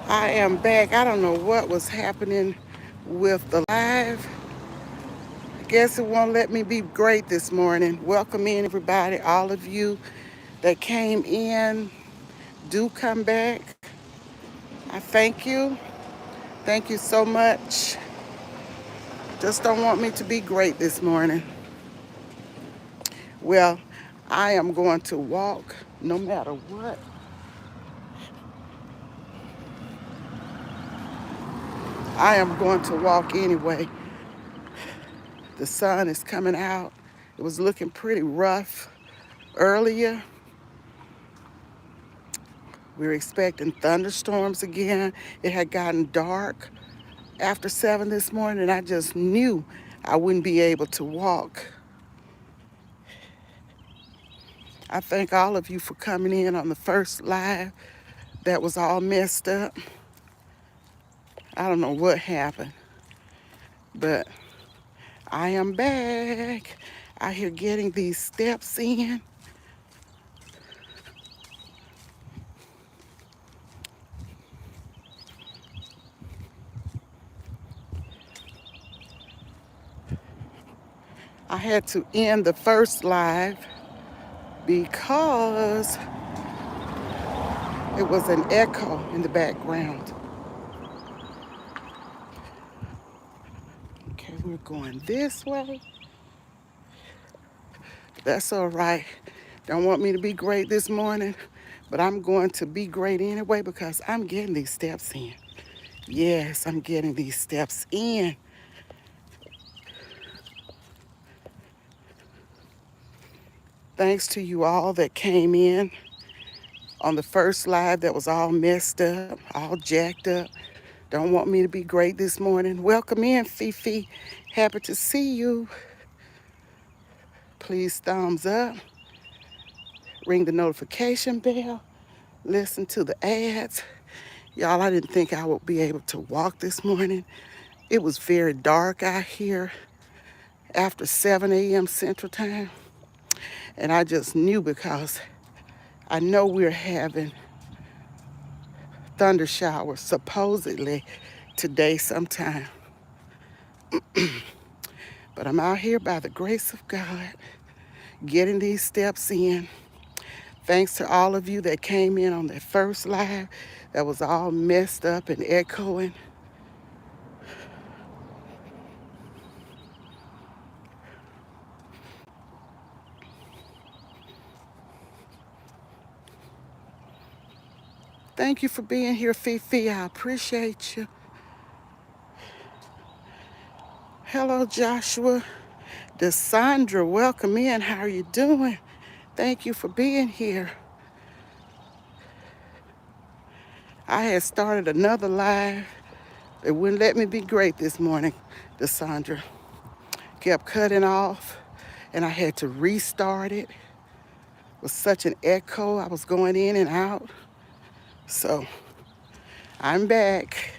I am back. I don't know what was happening with the live. I guess it won't let me be great this morning. Welcome in, everybody. All of you that came in, do come back. I thank you. Thank you so much. Just don't want me to be great this morning. Well, I am going to walk no matter what. I am going to walk anyway. The sun is coming out. It was looking pretty rough earlier. We were expecting thunderstorms again. It had gotten dark after 7 this morning, and I just knew I wouldn't be able to walk. I thank all of you for coming in on the first live that was all messed up. I don't know what happened, but I am back out here getting these steps in. I had to end the first live because it was an echo in the background. Okay, we're going this way. That's all right. Don't want me to be great this morning, but I'm going to be great anyway because I'm getting these steps in. Yes, I'm getting these steps in. Thanks to you all that came in on the first live that was all messed up, all jacked up. Don't want me to be great this morning. Welcome in, Fifi. Happy to see you. Please thumbs up. Ring the notification bell. Listen to the ads. Y'all, I didn't think I would be able to walk this morning. It was very dark out here after 7 a.m. Central Time. And I just knew because I know we're having thunder showers supposedly today sometime. But I'm out here by the grace of God, getting these steps in. Thanks to all of you that came in on that first live that was all messed up and echoing. Thank you for being here, Fifi. I appreciate you. Hello, Joshua. Desandra, welcome in. How are you doing? Thank you for being here. I had started another live. It wouldn't let me be great this morning, Desandra. Kept cutting off, and I had to restart it. It was such an echo. I was going in and out. So I'm back.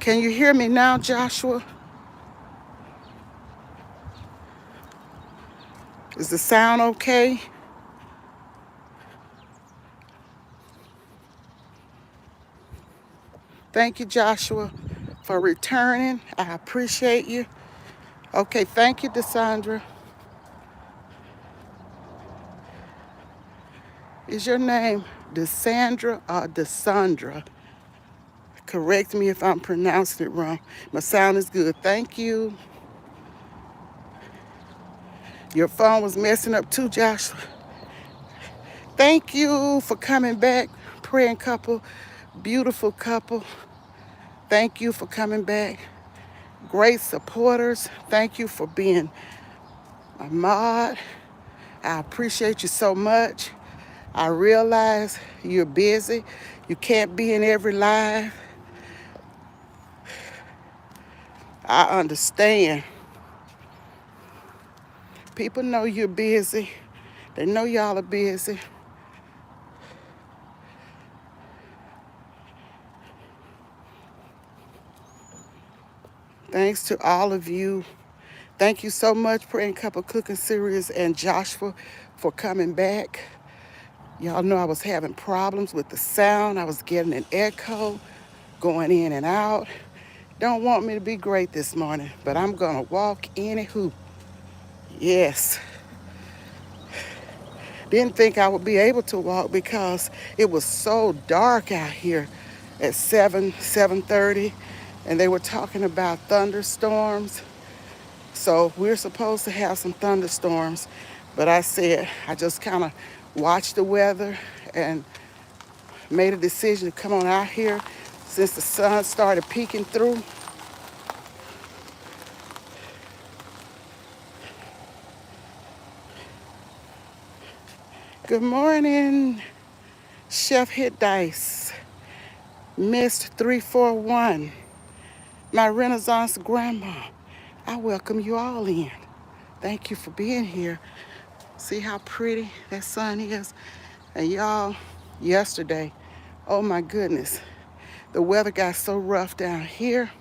Can you hear me now, Joshua? Is the sound okay? Thank you, Joshua, for returning. I appreciate you. Okay, thank you, Desandra. Is your name Desandra or Desandra? Correct me if I'm pronouncing it wrong. My sound is good. Thank you. Your phone was messing up too, Joshua. Thank you for coming back, praying couple, beautiful couple. Thank you for coming back. Great supporters. Thank you for being a mod. I appreciate you so much. I realize you're busy. You can't be in every live. I understand. People know you're busy. They know y'all are busy. Thanks to all of you Thank you so much, Praying Couple Cooking Series and Joshua, for coming back. Y'all know I was having problems with the sound. I was getting an echo going in and out. Don't want me to be great this morning, but I'm gonna walk anywho. Yes. Didn't think I would be able to walk because it was so dark out here at 7:30, and they were talking about thunderstorms. So we're supposed to have some thunderstorms, but I said I just kind of watched the weather and made a decision to come on out here since the sun started peeking through. Good morning, Chef Hit Dice, Mist 341, my Renaissance grandma. I welcome you all in. Thank you for being here. See how pretty that sun is? And y'all, yesterday, oh my goodness, the weather got so rough down here.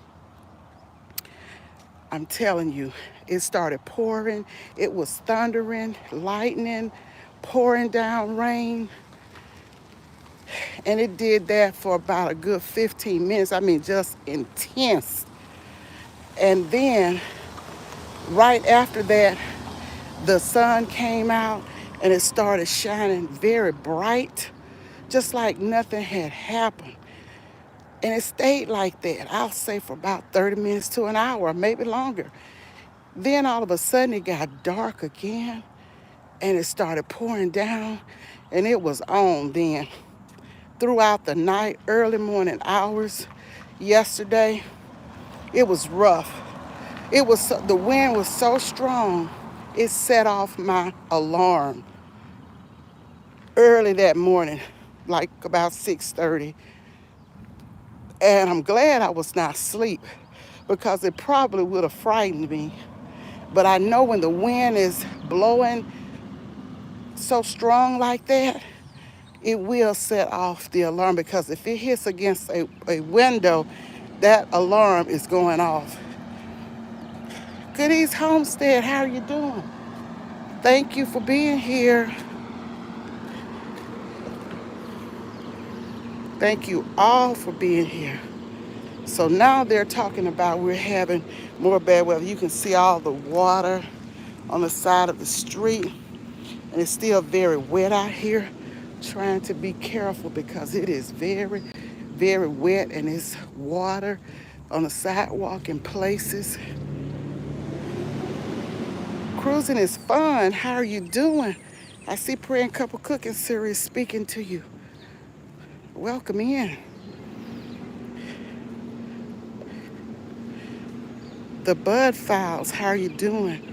I'm telling you, it started pouring. It was thundering, lightning, pouring down rain. And it did that for about a good 15 minutes. I mean, just intense. And then right after that, the sun came out and it started shining very bright, just like nothing had happened. And it stayed like that, I'll say for about 30 minutes to an hour, maybe longer. Then all of a sudden it got dark again and it started pouring down, and it was on then. Throughout the night, early morning hours yesterday, it was rough. The wind was so strong, it set off my alarm early that morning, like about 6:30. And I'm glad I was not asleep because it probably would have frightened me. But I know when the wind is blowing so strong like that, it will set off the alarm, because if it hits against a window, that alarm is going off. Good East Homestead, how are you doing? Thank you for being here. Thank you all for being here. So now they're talking about we're having more bad weather. You can see all the water on the side of the street, and it's still very wet out here. Trying to be careful because it is very, very wet, and it's water on the sidewalk in places. Cruising is fun. How are you doing? I see Praying Couple Cooking Series speaking to you. Welcome in. The Bud Files, how are you doing?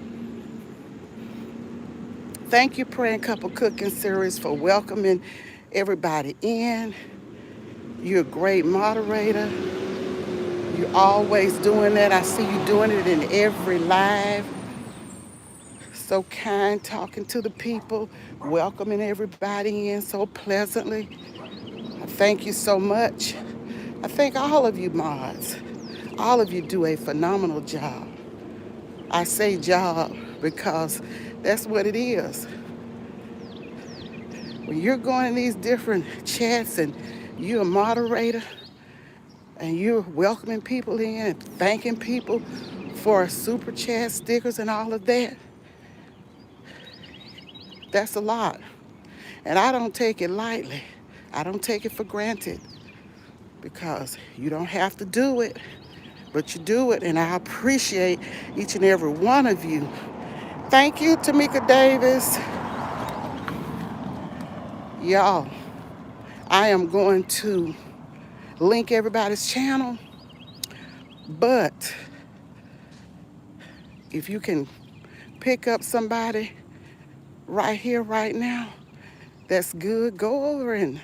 Thank you, Praying Couple Cooking Series, for welcoming everybody in. You're a great moderator. You're always doing that. I see you doing it in every live. So kind, talking to the people, welcoming everybody in so pleasantly. I thank you so much. I thank all of you mods. All of you do a phenomenal job. I say job because that's what it is. When you're going in these different chats and you're a moderator and you're welcoming people in and thanking people for super chat stickers and all of that, that's a lot. And I don't take it lightly. I don't take it for granted, because you don't have to do it, but you do it, and I appreciate each and every one of you. Thank you, Tamika Davis. Y'all, I am going to link everybody's channel, but if you can pick up somebody right here, right now, that's good. Go over and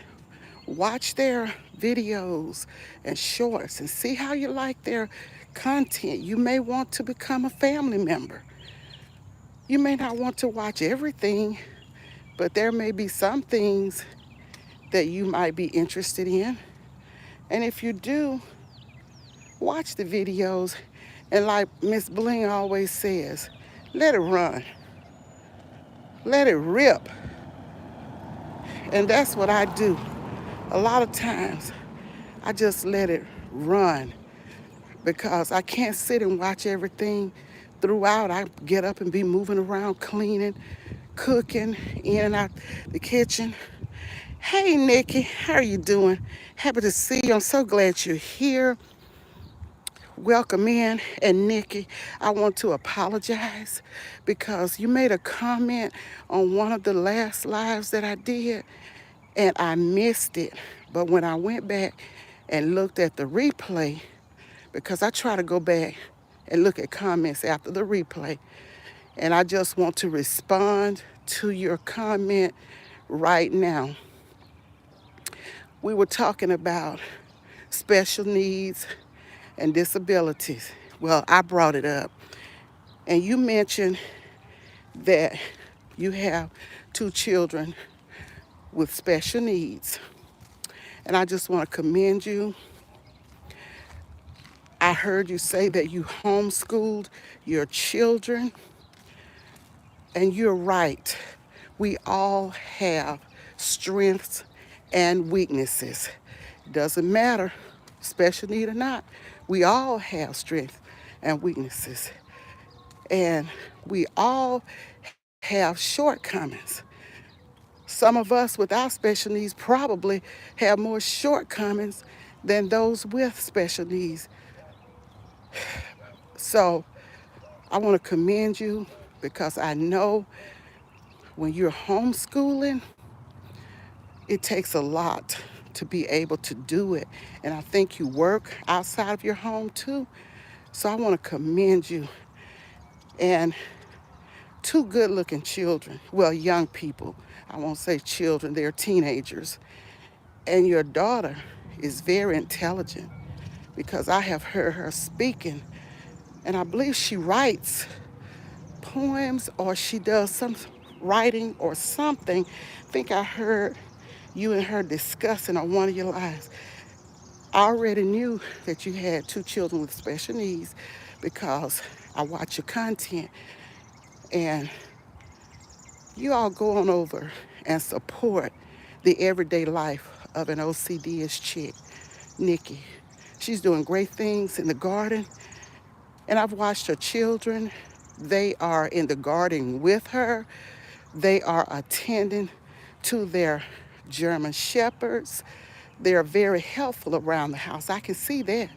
watch their videos and shorts and see how you like their content. You may want to become a family member. You may not want to watch everything, but there may be some things that you might be interested in. And if you do, watch the videos And like Miss Bling always says, let it run, let it rip. And that's what I do. A lot of times, I just let it run because I can't sit and watch everything throughout. I get up and be moving around, cleaning, cooking, in and out the kitchen. Hey, Nikki, how are you doing? Happy to see you. I'm so glad you're here. Welcome in. And Nikki, I want to apologize because you made a comment on one of the last lives that I did and I missed it. But when I went back and looked at the replay, because I try to go back and look at comments after the replay, and I just want to respond to your comment right now. We were talking about special needs and disabilities. Well, I brought it up, and you mentioned that you have two children with special needs. And I just want to commend you. I heard you say that you homeschooled your children, and you're right. We all have strengths and weaknesses. Doesn't matter, special need or not. We all have strengths and weaknesses. And we all have shortcomings. Some of us without special needs probably have more shortcomings than those with special needs. So I want to commend you because I know when you're homeschooling, it takes a lot to be able to do it. And I think you work outside of your home too. So I want to commend you. And two good looking children, well, young people, I won't say children, they're teenagers. And your daughter is very intelligent because I have heard her speaking, and I believe she writes poems or she does some writing or something. I think I heard you and her discussing on one of your lives. I already knew that you had two children with special needs because I watch your content, and you all go on over and support the everyday life of an OCD-ish chick, Nikki. She's doing great things in the garden, and I've watched her children. They are in the garden with her. They are attending to their German shepherds. They are very helpful around the house. I can see that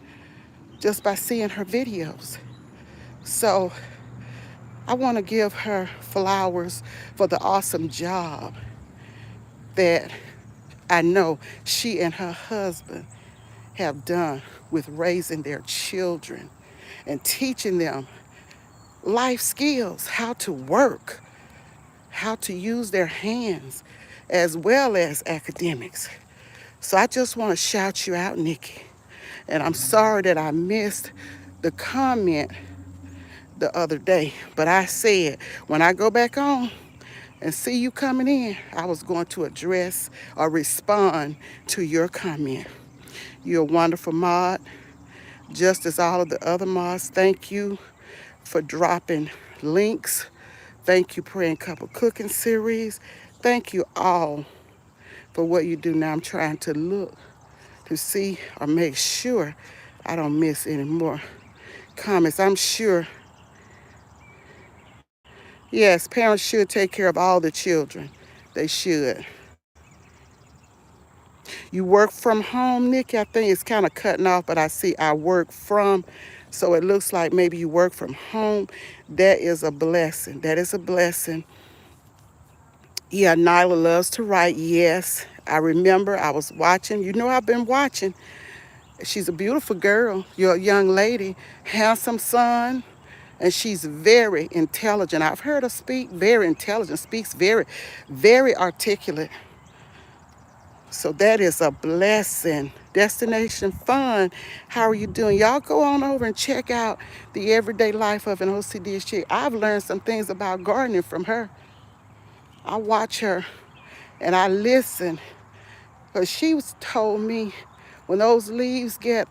just by seeing her videos. So I want to give her flowers for the awesome job that I know she and her husband have done with raising their children and teaching them life skills, how to work, how to use their hands, as well as academics. So I just want to shout you out, Nikki. And I'm sorry that I missed the comment the other day, but I said when I go back on and see you coming in, I was going to address or respond to your comment. You're a wonderful mod, just as all of the other mods. Thank you for dropping links. Thank you, Praying Couple Cooking Series. Thank you all for what you do. Now I'm trying to look to see or make sure I don't miss any more comments. I'm sure, yes, parents should take care of all the children. They should. You work from home, Nikki? I think it's kind of cutting off, but I see I work from. So it looks like maybe you work from home. That is a blessing. That is a blessing. Yeah, Nyla loves to write. Yes, I remember I was watching. You know, I've been watching. She's a beautiful girl. You're a young lady, handsome son, and she's very intelligent. I've heard her speak, very intelligent, speaks very, very articulate. So that is a blessing. Destination Fun, how are you doing? Y'all go on over and check out the everyday life of an OCD chick. I've learned some things about gardening from her. I watch her and I listen. But she was told me when those leaves get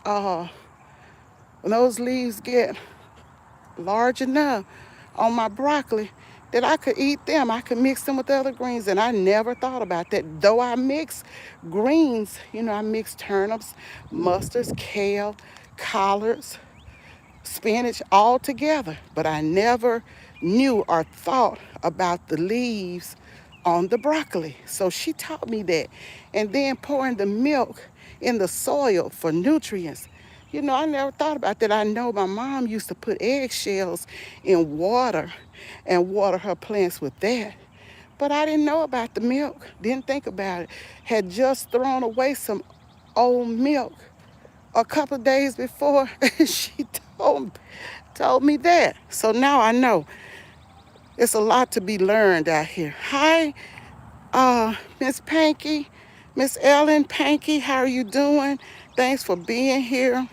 large enough on my broccoli that I could eat them. I could mix them with other greens, and I never thought about that. Though I mix greens, I mix turnips, mustards, kale, collards, spinach all together, but I never knew or thought about the leaves on the broccoli. So she taught me that. And then pouring the milk in the soil for nutrients. I never thought about that. I know my mom used to put eggshells in water and water her plants with that. But I didn't know about the milk, didn't think about it. Had just thrown away some old milk a couple of days before, and she told me that. So now I know it's a lot to be learned out here. Hi, Miss Panky, Miss Ellen Panky, how are you doing? Thanks for being here.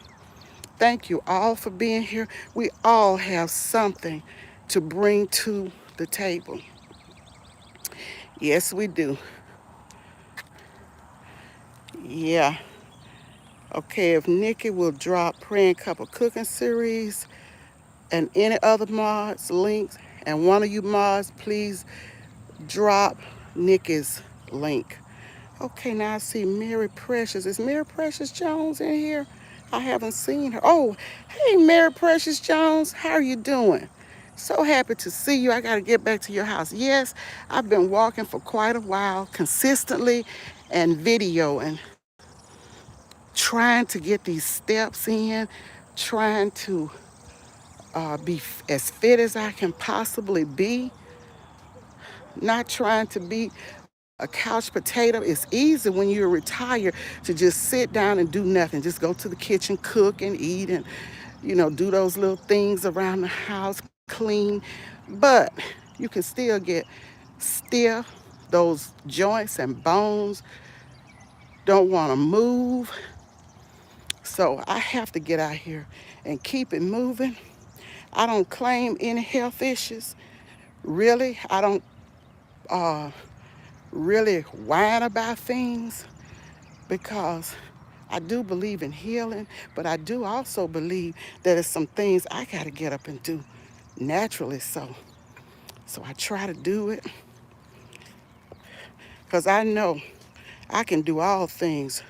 Thank you all for being here. We all have something to bring to the table. Yes, we do. Yeah. Okay, if Nikki will drop Praying Couple Cooking Series and any other mods links, and one of you mods, please drop Nikki's link. Okay, now I see Mary Precious. Is Mary Precious Jones in here? I haven't seen her. Oh, hey, Mary Precious Jones. How are you doing? So happy to see you. I got to get back to your house. Yes, I've been walking for quite a while, consistently, and videoing, trying to get these steps in, trying to be as fit as I can possibly be, not trying to be a couch potato. It's easy when you're retired to just sit down and do nothing. Just go to the kitchen, cook and eat, and do those little things around the house, clean. But you can still get stiff. Those joints and bones don't want to move. So I have to get out here and keep it moving. I don't claim any health issues. Really, I don't really whine about things because I do believe in healing, but I do also believe that there's some things I got to get up and do naturally. So I try to do it because I know I can do all things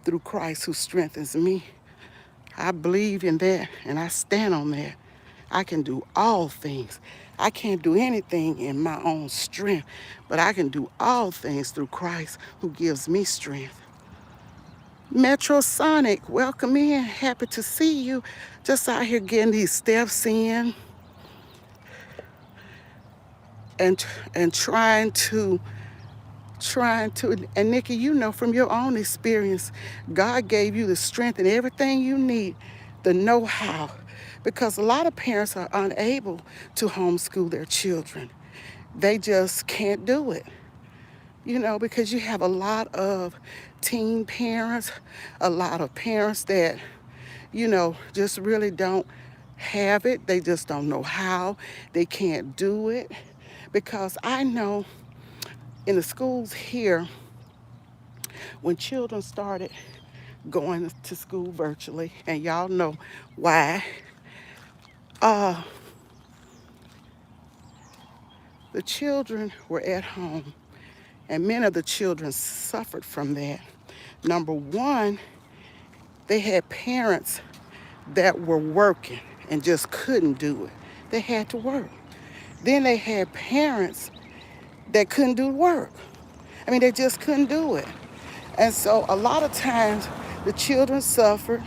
through Christ who strengthens me. I believe in that and I stand on that. I can do all things. I can't do anything in my own strength, but I can do all things through Christ who gives me strength. Metrosonic, welcome in. Happy to see you. Just out here getting these steps in and trying to, and Nikki, from your own experience, God gave you the strength and everything you need, the know-how, because a lot of parents are unable to homeschool their children. They just can't do it, because you have a lot of teen parents, a lot of parents that, just really don't have it. They just don't know how. They can't do it. Because I know in the schools here, when children started going to school virtually, and y'all know why, the children were at home, and many of the children suffered from that. Number one, they had parents that were working and just couldn't do it. They had to work. Then they had parents that couldn't do work. They just couldn't do it. And so a lot of times the children suffered.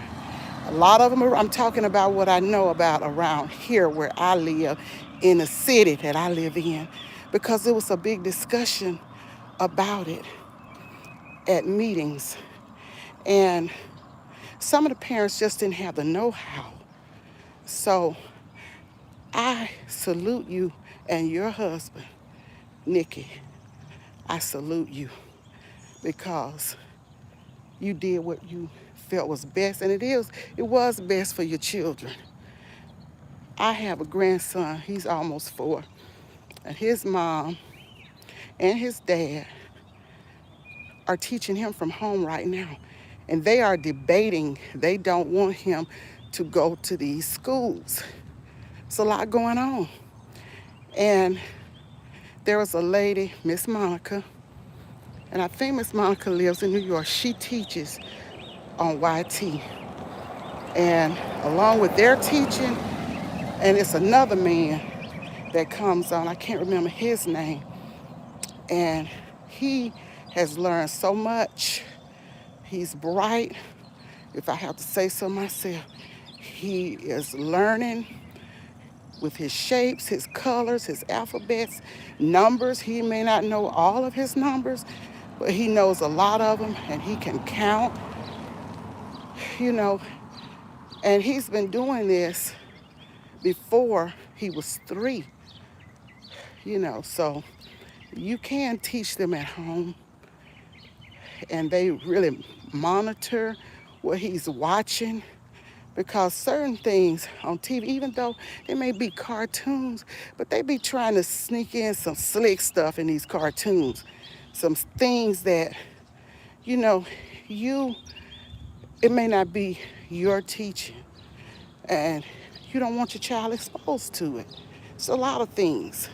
A lot of them I'm talking about what I know about around here where I live, in the city that I live in, because there was a big discussion about it at meetings. And some of the parents just didn't have the know-how. So I salute you and your husband, Nikki. I salute you because you did what you felt was best, and it was best for your children. I have a grandson, he's almost 4, and his mom and his dad are teaching him from home right now. And they are debating, they don't want him to go to these schools It's a lot going on. And there was a lady, Miss Monica, and I think Miss Monica lives in New York. She teaches on YT. And along with their teaching, and it's another man that comes on, I can't remember his name, and he has learned so much. He's bright, if I have to say so myself. He is learning with his shapes, his colors, his alphabets, numbers. He may not know all of his numbers, but he knows a lot of them, and he can count, you know. And he's been doing this before he was 3, so you can teach them at home, and they really monitor what he's watching, because certain things on TV, even though they may be cartoons, but they be trying to sneak in some slick stuff in these cartoons, some things that, you know, you, it may not be your teaching, and you don't want your child exposed to it. It's a lot of things.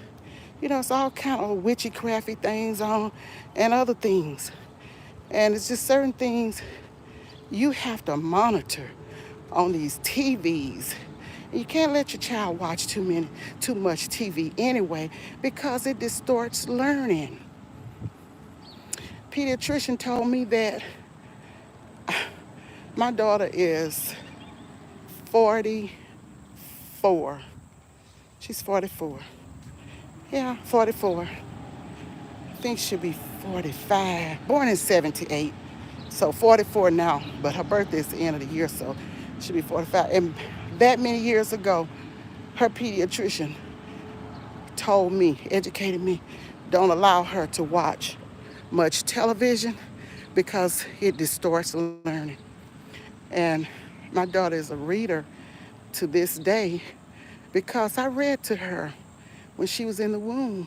It's all kind of witchy, crafty things on, and other things. And it's just certain things you have to monitor on these TVs. You can't let your child watch too much TV anyway, because it distorts learning. Pediatrician told me that my daughter is 44. She's 44. Yeah, 44. I think she'll be 45. Born in 78. So 44 now, but her birthday is the end of the year, so she'll be 45. And that many years ago, her pediatrician told me, educated me, don't allow her to watch much television because it distorts learning. And my daughter is a reader to this day because I read to her when she was in the womb.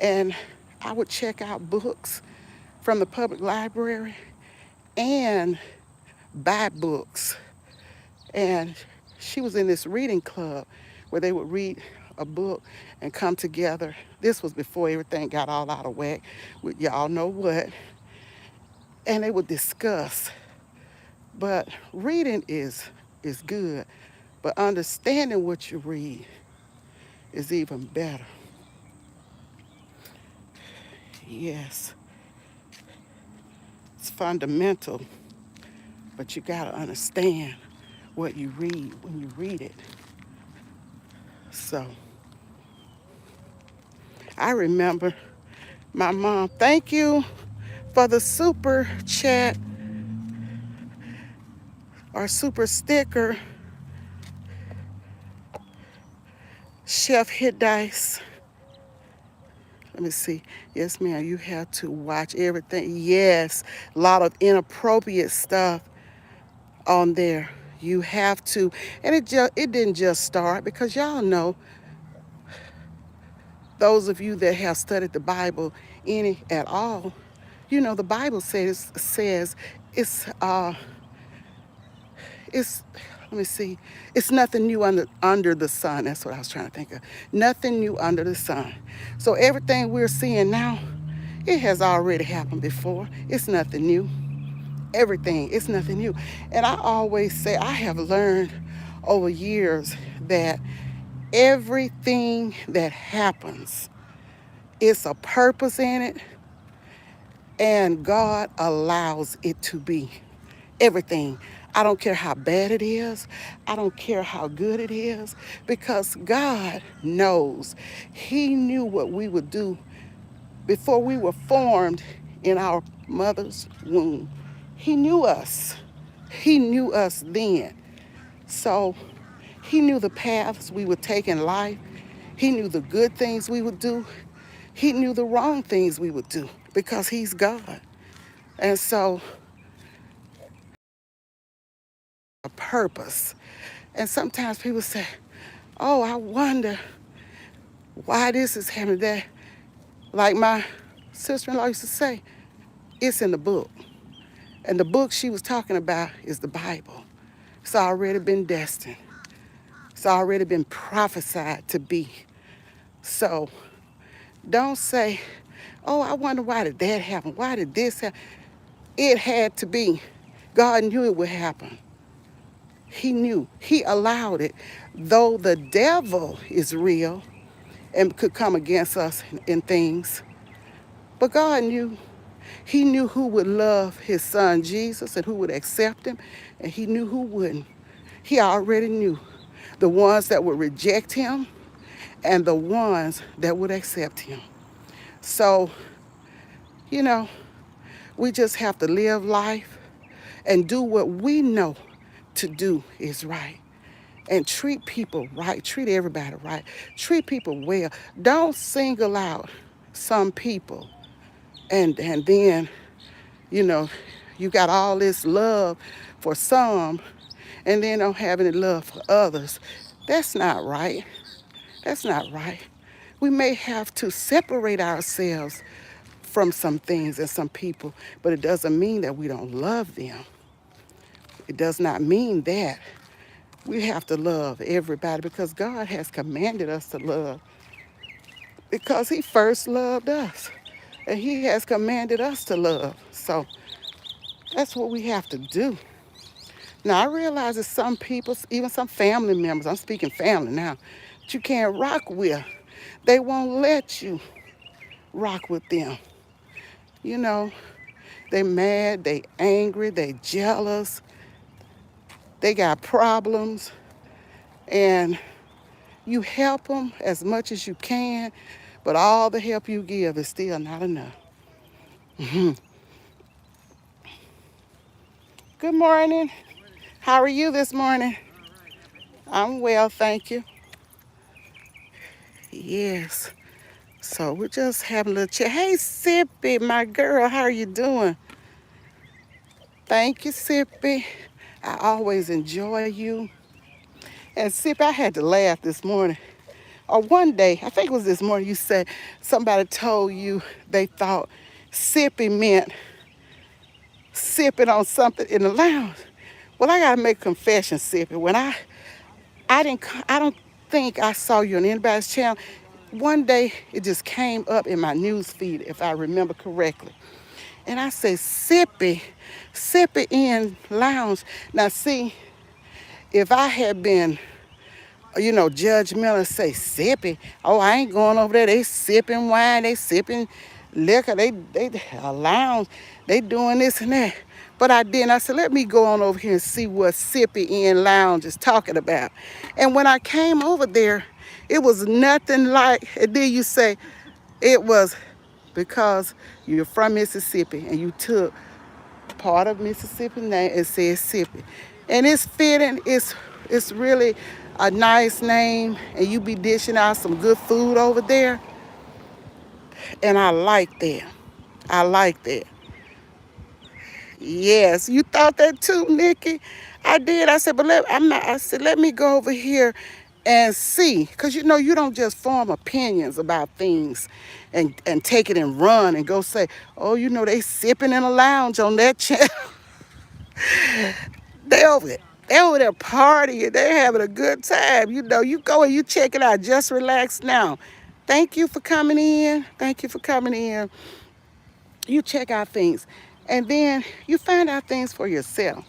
And I would check out books from the public library and buy books. And she was in this reading club where they would read a book and come together. This was before everything got all out of whack with y'all know what. And they would discuss. But reading is good, but understanding what you read is even better. Yes, it's fundamental, but you gotta understand what you read when you read it. So, I remember my mom, thank you for the super chat or super sticker, Chef Hit Dice. Let me see. Yes, ma'am, you have to watch everything. Yes, a lot of inappropriate stuff on there. You have to. And it didn't just start, because y'all know, those of you that have studied the Bible any at all, the Bible says it's let me see, it's nothing new under the sun. That's what I was trying to think of. Nothing new under the sun. So everything we're seeing now, it has already happened before. It's nothing new. Everything, it's nothing new. And I always say, I have learned over years that everything that happens, it's a purpose in it, and God allows it to be. Everything. I don't care how bad it is. I don't care how good it is, because God knows. He knew what we would do before we were formed in our mother's womb. He knew us. He knew us then. So he knew the paths we would take in life. He knew the good things we would do. He knew the wrong things we would do, because he's God. And so, a purpose. And sometimes people say, oh, I wonder why this is happening, that. Like my sister-in-law used to say, it's in the book. And the book she was talking about is the Bible. It's already been destined. It's already been prophesied to be. So don't say, oh, I wonder why did that happen? Why did this happen? It had to be. God knew it would happen. He knew. He allowed it. Though the devil is real and could come against us in things, but God knew. He knew who would love his son Jesus and who would accept him, and he knew who wouldn't. He already knew the ones that would reject him and the ones that would accept him. So, you know, we just have to live life and do what we know to do is right. And treat people right. Treat everybody right. Treat people well. Don't single out some people and then, you know, you got all this love for some and then don't have any love for others. That's not right. That's not right. We may have to separate ourselves from some things and some people, but it doesn't mean that we don't love them. It does not mean that. We have to love everybody because God has commanded us to love because he first loved us and he has commanded us to love. So that's what we have to do. Now, I realize that some people, even some family members, I'm speaking family now, that you can't rock with. They won't let you rock with them. You know, they mad, they angry, they jealous, they got problems, and you help them as much as you can, but all the help you give is still not enough. Good morning. How are you this morning? I'm well, thank you. Yes. So we're just having a little chat. Hey, Sippy, my girl, how are you doing? Thank you, Sippy. I always enjoy you. And Sippy, I had to laugh this morning. Or one day, I think it was this morning, you said somebody told you they thought Sippy meant sipping on something in the lounge. Well, I gotta make a confession, Sippy. When I don't think I saw you on anybody's channel. One day it just came up in my news feed, if I remember correctly. And I say, Sippy in lounge. Now see, if I had been, Judge Miller say sippy, oh, I ain't going over there. They sipping wine, they sipping liquor, they a lounge, they doing this and that. But I didn't. I said, let me go on over here and see what Sippy in Lounge is talking about. And when I came over there, it was nothing like, and then you say, it was because you're from Mississippi and you took part of Mississippi name and said Sippy. And it's fitting, it's really a nice name, and you be dishing out some good food over there. And I like that. I like that. Yes, you thought that too, Nikki. I did. I said, but I said, let me go over here and see. Because you don't just form opinions about things and take it and run and go say, oh, they sipping in a lounge on that channel. They over there. They over there partying. They having a good time. You go and you check it out. Just relax now. Thank you for coming in. Thank you for coming in. You check out things. And then you find out things for yourself.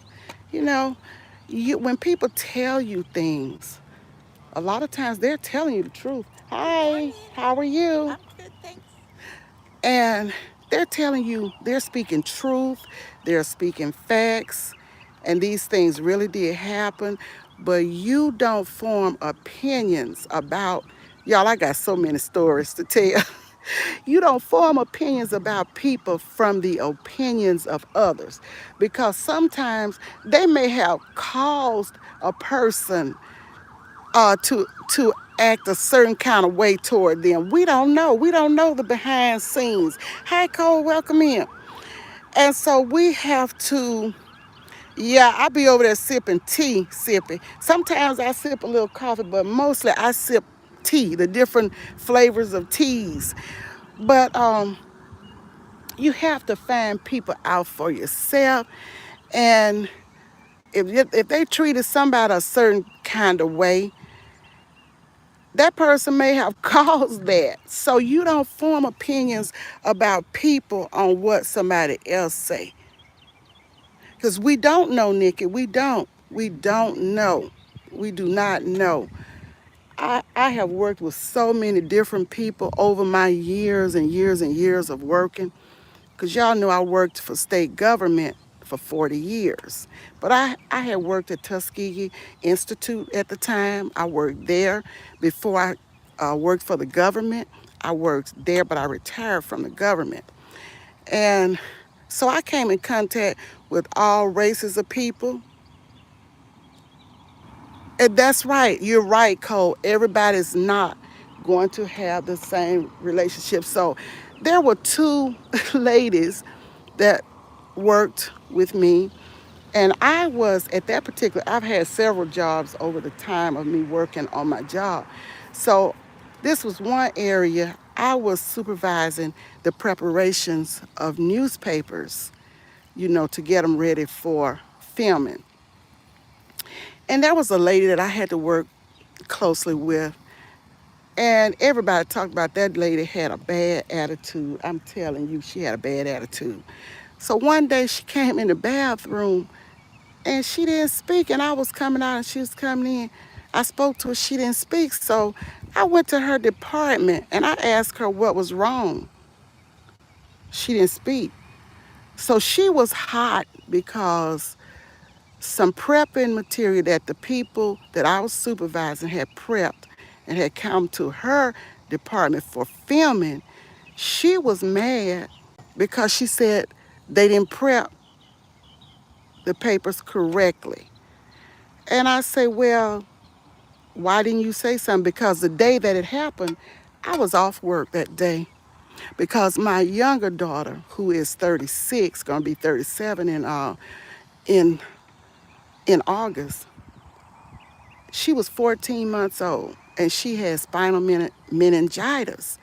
You know, when people tell you things, a lot of times they're telling you the truth. Hi, how are you? I'm good, thanks. And they're telling you, they're speaking truth, they're speaking facts, and these things really did happen, but you don't form opinions about, y'all, I got so many stories to tell. You don't form opinions about people from the opinions of others because sometimes they may have caused a person to act a certain kind of way toward them. We don't know. We don't know the behind scenes. Hi, Cole, welcome in. And so we have to, yeah, I be over there sipping. Sometimes I sip a little coffee, but mostly I sip tea, the different flavors of teas. But you have to find people out for yourself. And if they treated somebody a certain kind of way, That person may have caused that. So you don't form opinions about people on what somebody else say. Because we don't know, Nikki. We don't. We don't know. We do not know. I have worked with so many different people over my years and years and years of working. Because y'all know I worked for state government for 40 years. But I had worked at Tuskegee Institute at the time. I worked there before I worked for the government. I worked there, but I retired from the government. And so I came in contact with all races of people. And that's right. You're right, Cole. Everybody's not going to have the same relationship. So there were two ladies that worked with me. And I was at that particular, I've had several jobs over the time of me working on my job. So this was one area I was supervising the preparations of newspapers, to get them ready for filming. And there was a lady that I had to work closely with. And everybody talked about that lady had a bad attitude. I'm telling you, she had a bad attitude. So one day she came in the bathroom and she didn't speak. And I was coming out and she was coming in. I spoke to her, she didn't speak. So I went to her department and I asked her what was wrong. She didn't speak. So she was hot because some prepping material that the people that I was supervising had prepped and had come to her department for filming. She was mad because she said they didn't prep the papers correctly. And I say, well, why didn't you say something? Because the day that it happened, I was off work that day because my younger daughter, who is 36, gonna be 37 in in August, she was 14 months old and she had spinal meningitis.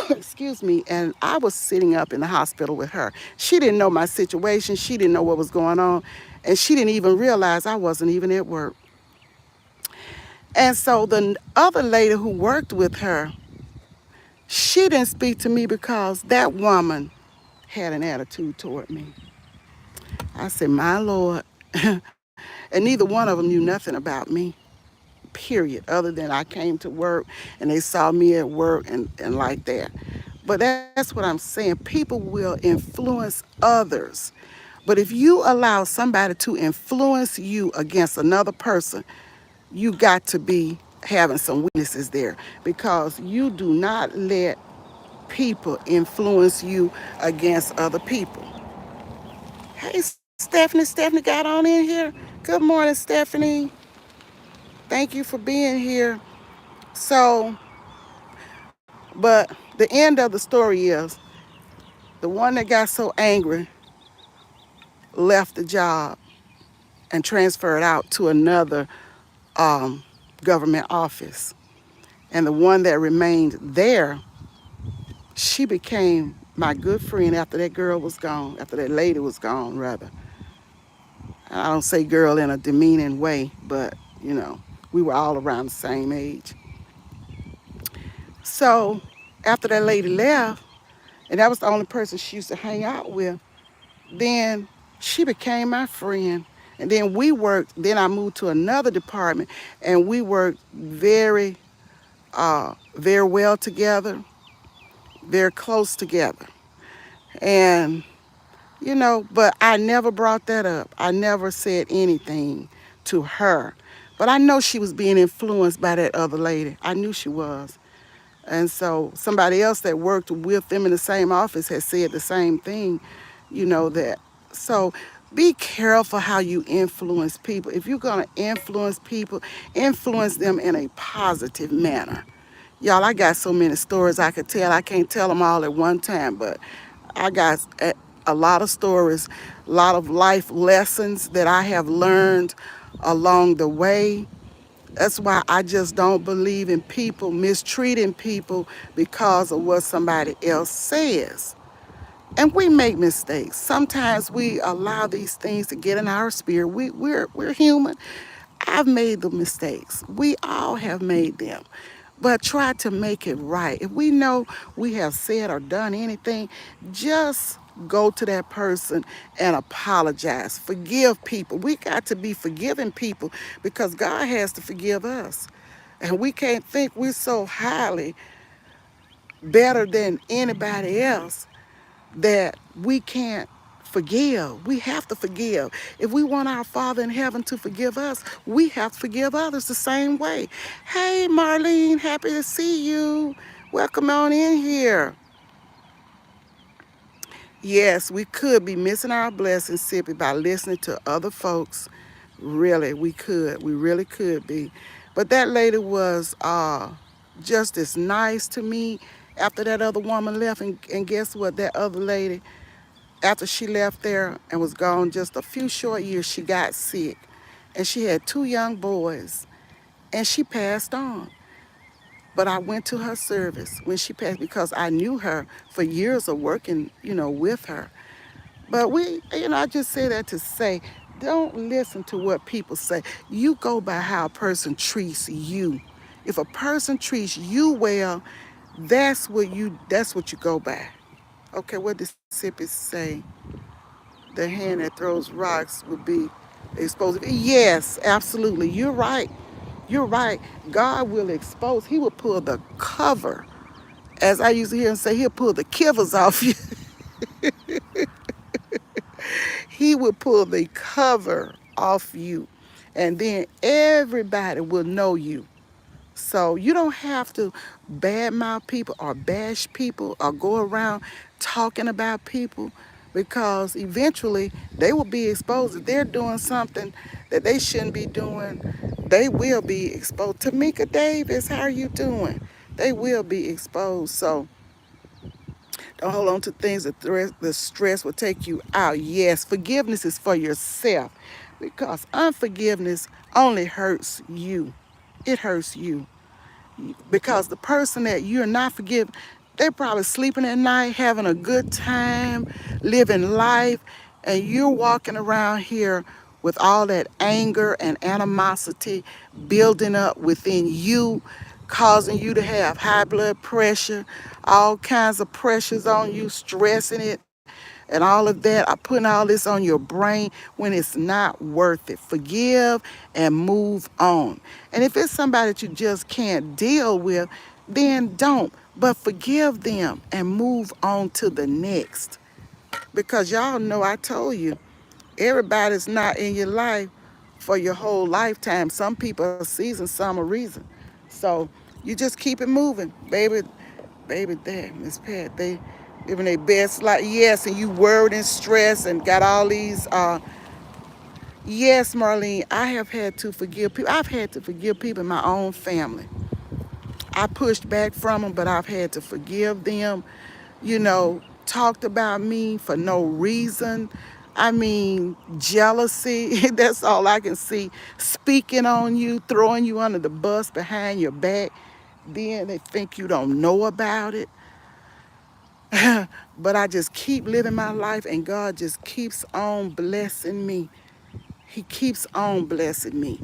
Excuse me. And I was sitting up in the hospital with her. She didn't know my situation. She didn't know what was going on. And she didn't even realize I wasn't even at work. And so the other lady who worked with her, she didn't speak to me because that woman had an attitude toward me. I said, my Lord. And neither one of them knew nothing about me, period, other than I came to work and they saw me at work and like that. But that's what I'm saying. People will influence others. But if you allow somebody to influence you against another person, you got to be having some weaknesses there because you do not let people influence you against other people. Hey, Stephanie. Stephanie got on in here. Good morning, Stephanie. Thank you for being here. So, but the end of the story is the one that got so angry left the job and transferred out to another um, government office. And the one that remained there, she became my good friend after that girl was gone, after that lady was gone, rather. I don't say girl in a demeaning way, but, we were all around the same age. So after that lady left, and that was the only person she used to hang out with, then she became my friend. And then then I moved to another department and we worked very well together, very close together. And, but I never brought that up. I never said anything to her. But I know she was being influenced by that other lady. I knew she was. And so somebody else that worked with them in the same office had said the same thing, that. So be careful how you influence people. If you're going to influence people, influence them in a positive manner. Y'all, I got so many stories I could tell. I can't tell them all at one time, but I got a lot of stories, a lot of life lessons that I have learned along the way. That's why I just don't believe in people mistreating people because of what somebody else says. And we make mistakes. Sometimes we allow these things to get in our spirit. We're human. I've made the mistakes. We all have made them. But try to make it right. If we know we have said or done anything, just go to that person and apologize. Forgive people. We got to be forgiving people because God has to forgive us. And we can't think we're so highly better than anybody else that we can't forgive. We have to forgive. If we want our Father in heaven to forgive us, we have to forgive others the same way. Hey, Marlene, happy to see you. Welcome on in here. Yes, we could be missing our blessings simply by listening to other folks. Really, we could. We really could be. But that lady was just as nice to me after that other woman left. And guess what? That other lady, after she left there and was gone just a few short years, she got sick. And she had two young boys. And she passed on. But I went to her service when she passed because I knew her for years of working, with her. But I just say that to say, don't listen to what people say. You go by how a person treats you. If a person treats you well, that's what you go by. Okay, what did Mississippi say? The hand that throws rocks would be exposed. Yes, absolutely. You're right. You're right. God will expose. He will pull the cover. As I used to hear him say, he'll pull the kivers off you. He will pull the cover off you. And then everybody will know you. So you don't have to badmouth people or bash people or go around talking about people because eventually they will be exposed. If they're doing something that they shouldn't be doing, they will be exposed. Tamika Davis, how are you doing? They will be exposed. So don't hold on to things that the stress will take you out. Yes, forgiveness is for yourself because unforgiveness only hurts you. It hurts you because the person that you're not forgiving, they're probably sleeping at night, having a good time, living life, and you're walking around here with all that anger and animosity building up within you, causing you to have high blood pressure, all kinds of pressures on you, stressing it, and all of that are putting all this on your brain when it's not worth it. Forgive and move on. And if it's somebody that you just can't deal with, then don't. But forgive them and move on to the next. Because y'all know I told you, everybody's not in your life for your whole lifetime. Some people are seasoned, some are reason. So you just keep it moving, baby. Baby, there, Miss Pat, they living their best life. Yes, and you worried and stressed and got all these. Yes, Marlene, I have had to forgive people. I've had to forgive people in my own family. I pushed back from them, but I've had to forgive them. Talked about me for no reason. I mean, jealousy, that's all I can see. Speaking on you, throwing you under the bus behind your back. Then they think you don't know about it. But I just keep living my life, and God just keeps on blessing me. He keeps on blessing me.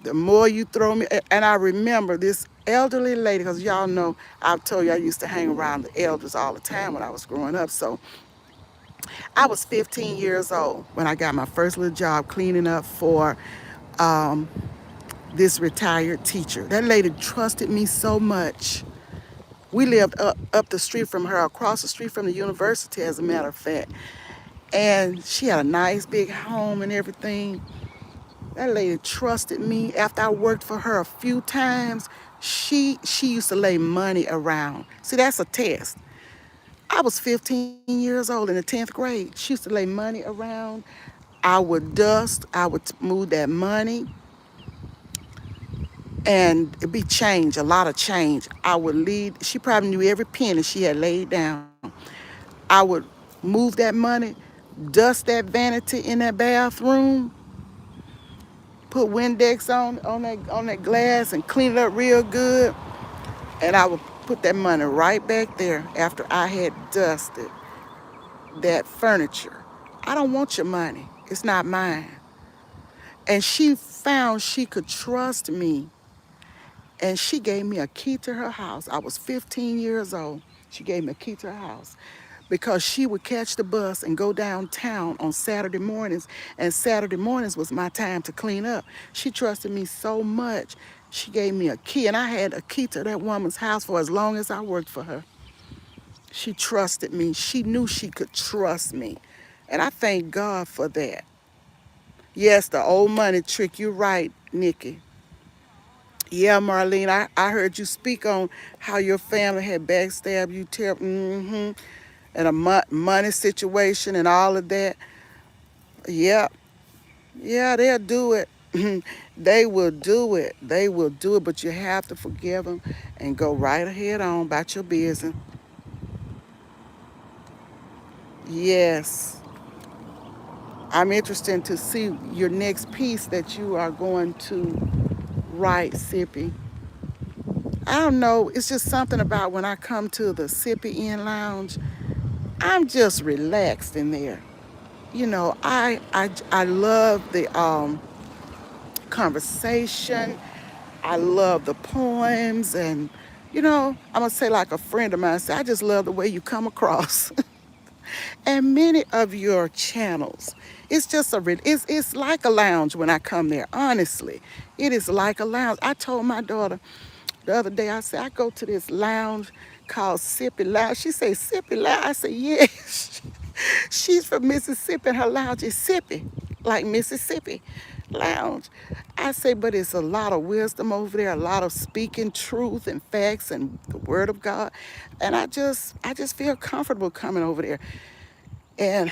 The more you throw me, and I remember this elderly lady, because y'all know I've told you I used to hang around the elders all the time when I was growing up. So I was 15 years old when I got my first little job cleaning up for um, this retired teacher. That lady trusted me so much. We lived up the street from her, across the street from the university, as a matter of fact. And she had a nice big home and everything. That lady trusted me. After I worked for her a few times, she used to lay money around. See, that's a test. I was 15 years old in the 10th grade. She used to lay money around. I would dust. I would move that money. And it'd be change, a lot of change. I would lead. She probably knew every penny she had laid down. I would move that money, dust that vanity in that bathroom, put Windex on that glass and clean it up real good. And I would put that money right back there after I had dusted that furniture. I don't want your money. It's not mine. And she found she could trust me. And she gave me a key to her house. I was 15 years old. She gave me a key to her house because she would catch the bus and go downtown on Saturday mornings. And Saturday mornings was my time to clean up. She trusted me so much. She gave me a key, and I had a key to that woman's house for as long as I worked for her. She trusted me. She knew she could trust me. And I thank God for that. Yes, the old money trick. You're right, Nikki. Yeah, Marlene, I heard you speak on how your family had backstabbed you, and a money situation and all of that. Yeah, yeah, they'll do it. They will do it. They will do it, but you have to forgive them and go right ahead on about your business. Yes, I'm interested to see your next piece that you are going to write, Sippy. I don't know. It's just something about when I come to the Sippy Inn Lounge, I'm just relaxed in there. I love the conversation. I love the poems, and I'm gonna say like a friend of mine said, I just love the way you come across. And many of your channels, it's just it's like a lounge when I come there. Honestly, it is like a lounge. I told my daughter the other day, I said I go to this lounge called Sippy Lounge. She said Sippy Lounge. I said yes. She's from Mississippi, and her lounge is Sippy, like Mississippi Lounge. I say, but it's a lot of wisdom over there, a lot of speaking truth and facts and the word of God. And I just feel comfortable coming over there. And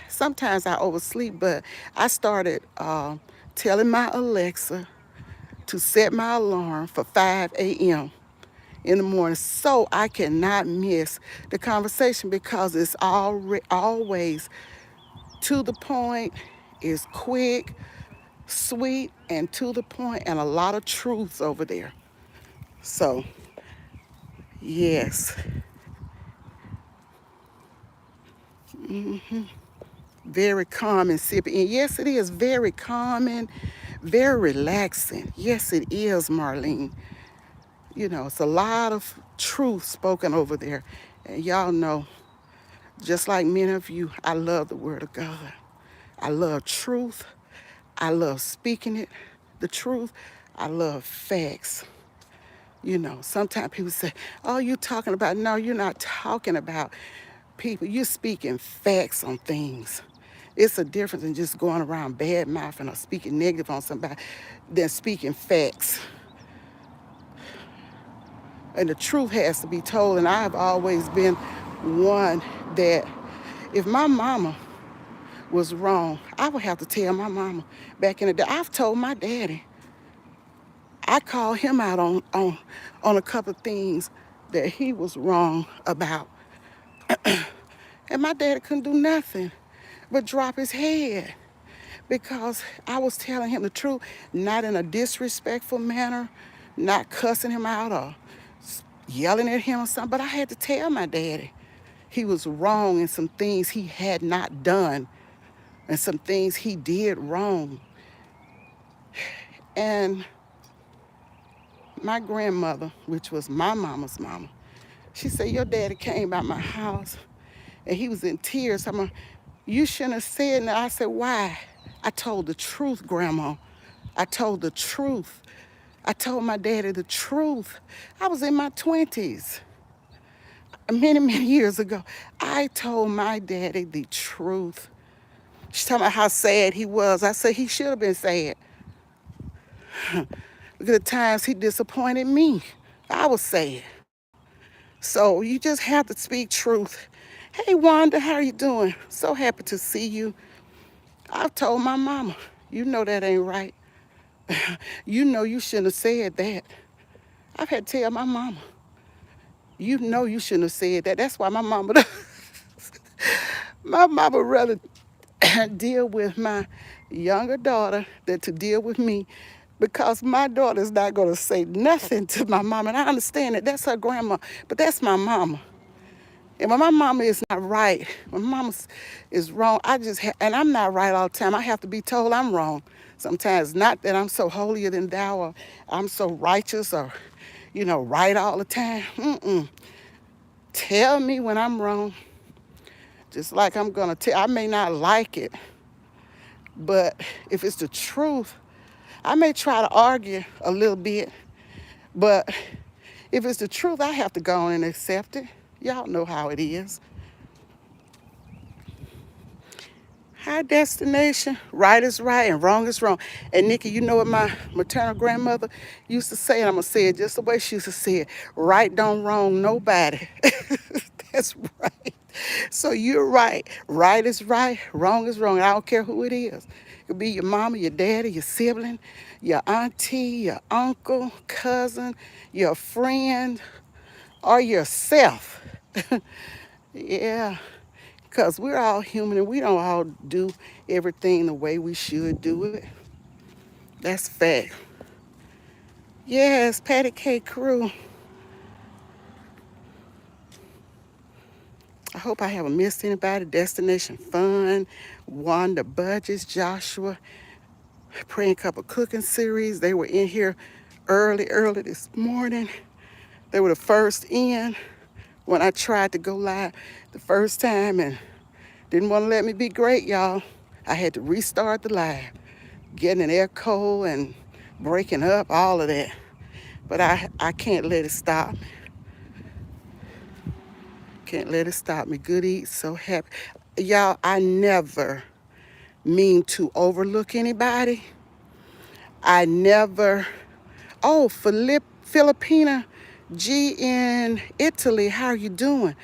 sometimes I oversleep, but I started telling my Alexa to set my alarm for 5 a.m. in the morning so I cannot miss the conversation because it's always to the point, it's quick, sweet, and to the point, and a lot of truths over there. So, yes, very calm and sipping. And yes, it is very calming, very relaxing. Yes, it is, Marlene. It's a lot of truth spoken over there. And y'all know, just like many of you, I love the Word of God. I love truth. I love speaking it, the truth. I love facts. Sometimes people say, oh, you talking about, no, you're not talking about people. You're speaking facts on things. It's a difference in just going around bad mouthing or speaking negative on somebody than speaking facts. And the truth has to be told. And I've always been one that if my mama was wrong, I would have to tell my mama. Back in the day, I've told my daddy. I called him out on a couple of things that he was wrong about. And my daddy couldn't do nothing but drop his head because I was telling him the truth, not in a disrespectful manner, not cussing him out or yelling at him or something, but I had to tell my daddy he was wrong in some things he had not done and some things he did wrong. And my grandmother, which was my mama's mama, she said, your daddy came by my house and he was in tears. You shouldn't have said that. I said, why? I told the truth, Grandma. I told the truth. I told my daddy the truth. I was in my 20s. Many, many years ago. I told my daddy the truth. She's talking about how sad he was. I said, he should have been sad. Look at the times he disappointed me. I was sad. So you just have to speak truth. Hey, Wanda, how are you doing? So happy to see you. I've told my mama, you know that ain't right. You know you shouldn't have said that. I've had to tell my mama, you know you shouldn't have said that. That's why my mama rather deal with my younger daughter than to deal with me because my daughter's not going to say nothing to my mama. And I understand that that's her grandma, but that's my mama. And when my mama is not right, when my mama is wrong, and I'm not right all the time. I have to be told I'm wrong. Sometimes, not that I'm so holier than thou or I'm so righteous or, right all the time. Mm-mm. Tell me when I'm wrong. Just like I'm gonna tell, I may not like it, but if it's the truth, I may try to argue a little bit, but if it's the truth, I have to go on and accept it. Y'all know how it is. High destination, right is right and wrong is wrong. And Nikki, you know what my maternal grandmother used to say, and I'm gonna say it just the way she used to say it: right don't wrong nobody. That's right. So you're right. Right is right, wrong is wrong. I don't care who it is. It could be your mama, your daddy, your sibling, your auntie, your uncle, cousin, your friend, or yourself. Yeah. Because we're all human and we don't all do everything the way we should do it. That's fact. Yes, Patty Cake Crew. I hope I haven't missed anybody. Destination Fun, Wanda Budgets, Joshua, Praying Couple Cooking Series. They were in here early this morning. They were the first in when I tried to go live the first time and didn't want to let me be great, y'all. I had to restart the live, getting an echo and breaking up, all of that. But I can't let it stop me. Can't let it stop me. Good eat, so happy. Y'all, I never mean to overlook anybody. I never, oh, Filipina G in Italy, how are you doing?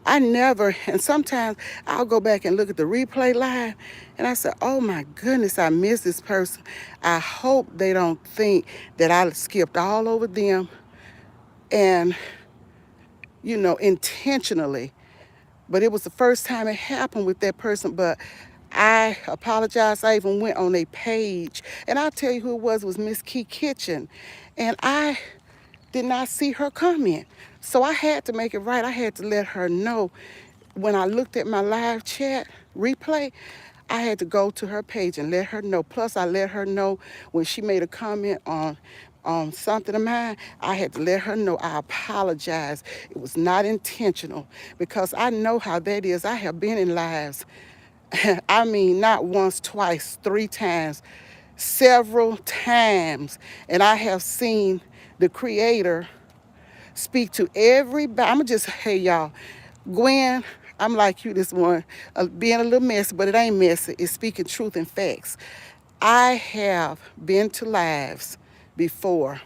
I never, and sometimes I'll go back and look at the replay live and I say, oh my goodness, I miss this person. I hope they don't think that I skipped all over them and, intentionally. But it was the first time it happened with that person. But I apologize. I even went on a page. And I'll tell you who it was Miss Key Kitchen. And I did not see her comment. So I had to make it right. I had to let her know when I looked at my live chat replay, I had to go to her page and let her know. Plus, I let her know when she made a comment on something of mine, I had to let her know I apologize. It was not intentional because I know how that is. I have been in lives, I mean, not once, twice, three times, several times. And I have seen the Creator speak to everybody. I'm just, hey, y'all, Gwen, I'm like you this morning, being a little messy, but it ain't messy. It's speaking truth and facts. I have been to lives before,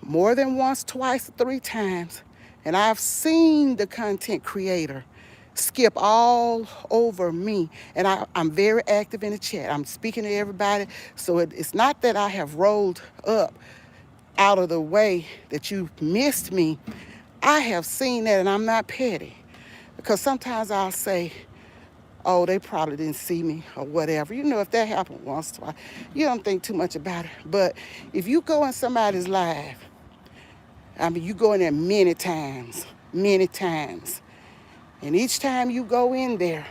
more than once, twice, three times, and I've seen the content creator skip all over me. And I'm very active in the chat. I'm speaking to everybody. So it's not that I have rolled up out of the way that you missed me. I have seen that and I'm not petty. Because sometimes I'll say, oh, they probably didn't see me or whatever. If that happened once, twice, you don't think too much about it. But if you go in somebody's live, I mean, you go in there many times. And each time you go in there,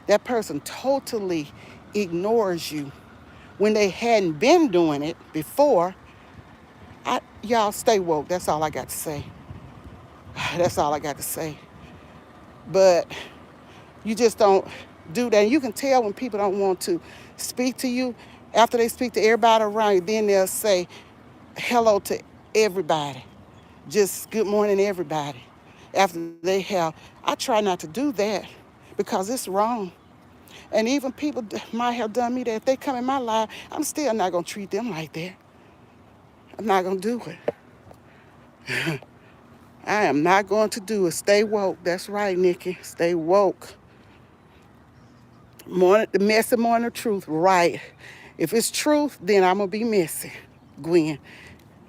that person totally ignores you when they hadn't been doing it before. Y'all stay woke. That's all I got to say. That's all I got to say. But you just don't do that. And you can tell when people don't want to speak to you. After they speak to everybody around you, then they'll say hello to everybody. Just good morning, everybody. After they have, I try not to do that because it's wrong. And even people might have done me that. If they come in my life, I'm still not going to treat them like that. I'm not going to do it. I am not going to do it. Stay woke. That's right, Nikki. Stay woke. The messy morning of truth. Right. If it's truth, then I'm going to be messy, Gwen.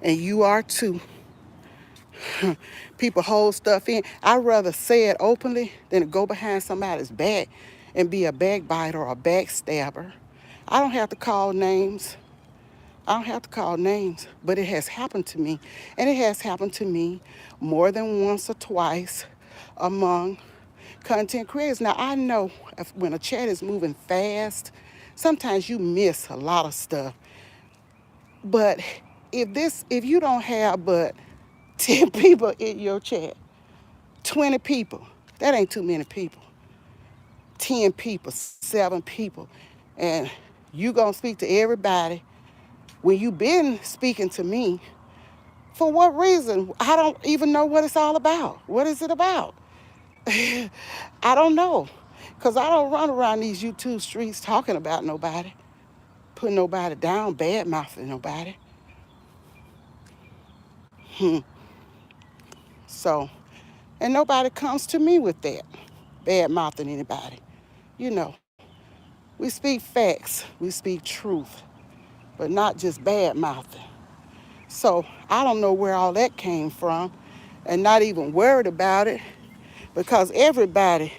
And you are too. People hold stuff in. I'd rather say it openly than to go behind somebody's back and be a backbiter or a backstabber. I don't have to call names. But it has happened to me. And it has happened to me more than once or twice. among content creators. Now, I know when a chat is moving fast, sometimes you miss a lot of stuff. But if you don't have but 10 people in your chat, 20 people, that ain't too many people. 10 people, 7 people, and you gonna speak to everybody when you been speaking to me. For what reason? I don't even know what it's all about. What is it about? I don't know. Because I don't run around these YouTube streets talking about nobody, putting nobody down, bad mouthing nobody. So, and nobody comes to me with that, bad mouthing anybody. You know, we speak facts, we speak truth, but not just bad mouthing. So I don't know where all that came from, and not even worried about it, because everybody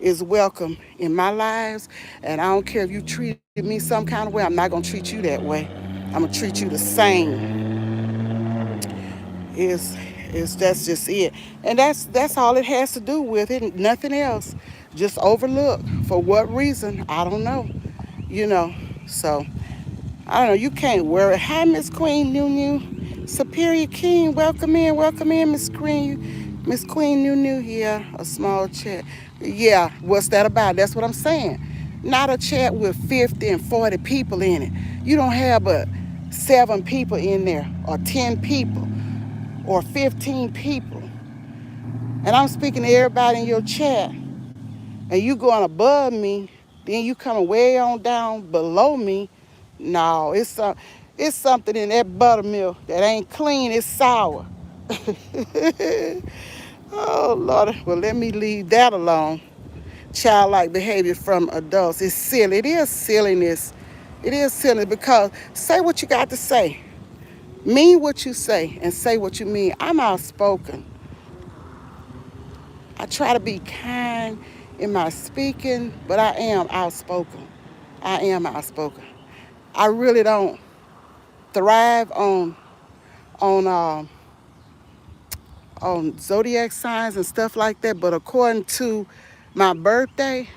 is welcome in my lives, and I don't care if you treated me some kind of way, I'm not gonna treat you that way. I'm gonna treat you the same. Is that's just it. And that's all it has to do with it, nothing else. Just overlook. For what reason? I don't know. You know. So I don't know. You can't worry. Hi, Miss Queen New. Superior King, welcome in, Miss Queen. Miss Queen New. Yeah, a small chat. Yeah, what's that about? That's what I'm saying. Not a chat with 50 and 40 people in it. You don't have but 7 people in there, or 10 people, or 15 people. And I'm speaking to everybody in your chat, and you going above me, then you coming way on down below me. No, it's something in that buttermilk that ain't clean. It's sour. Oh Lord, well let me leave that alone. Childlike behavior from adults is silly. It is silliness. It is silly because say what you got to say, mean what you say, and say what you mean. I'm outspoken. I try to be kind in my speaking, but I am outspoken. I am outspoken. I really don't thrive on on zodiac signs and stuff like that. But according to my birthday,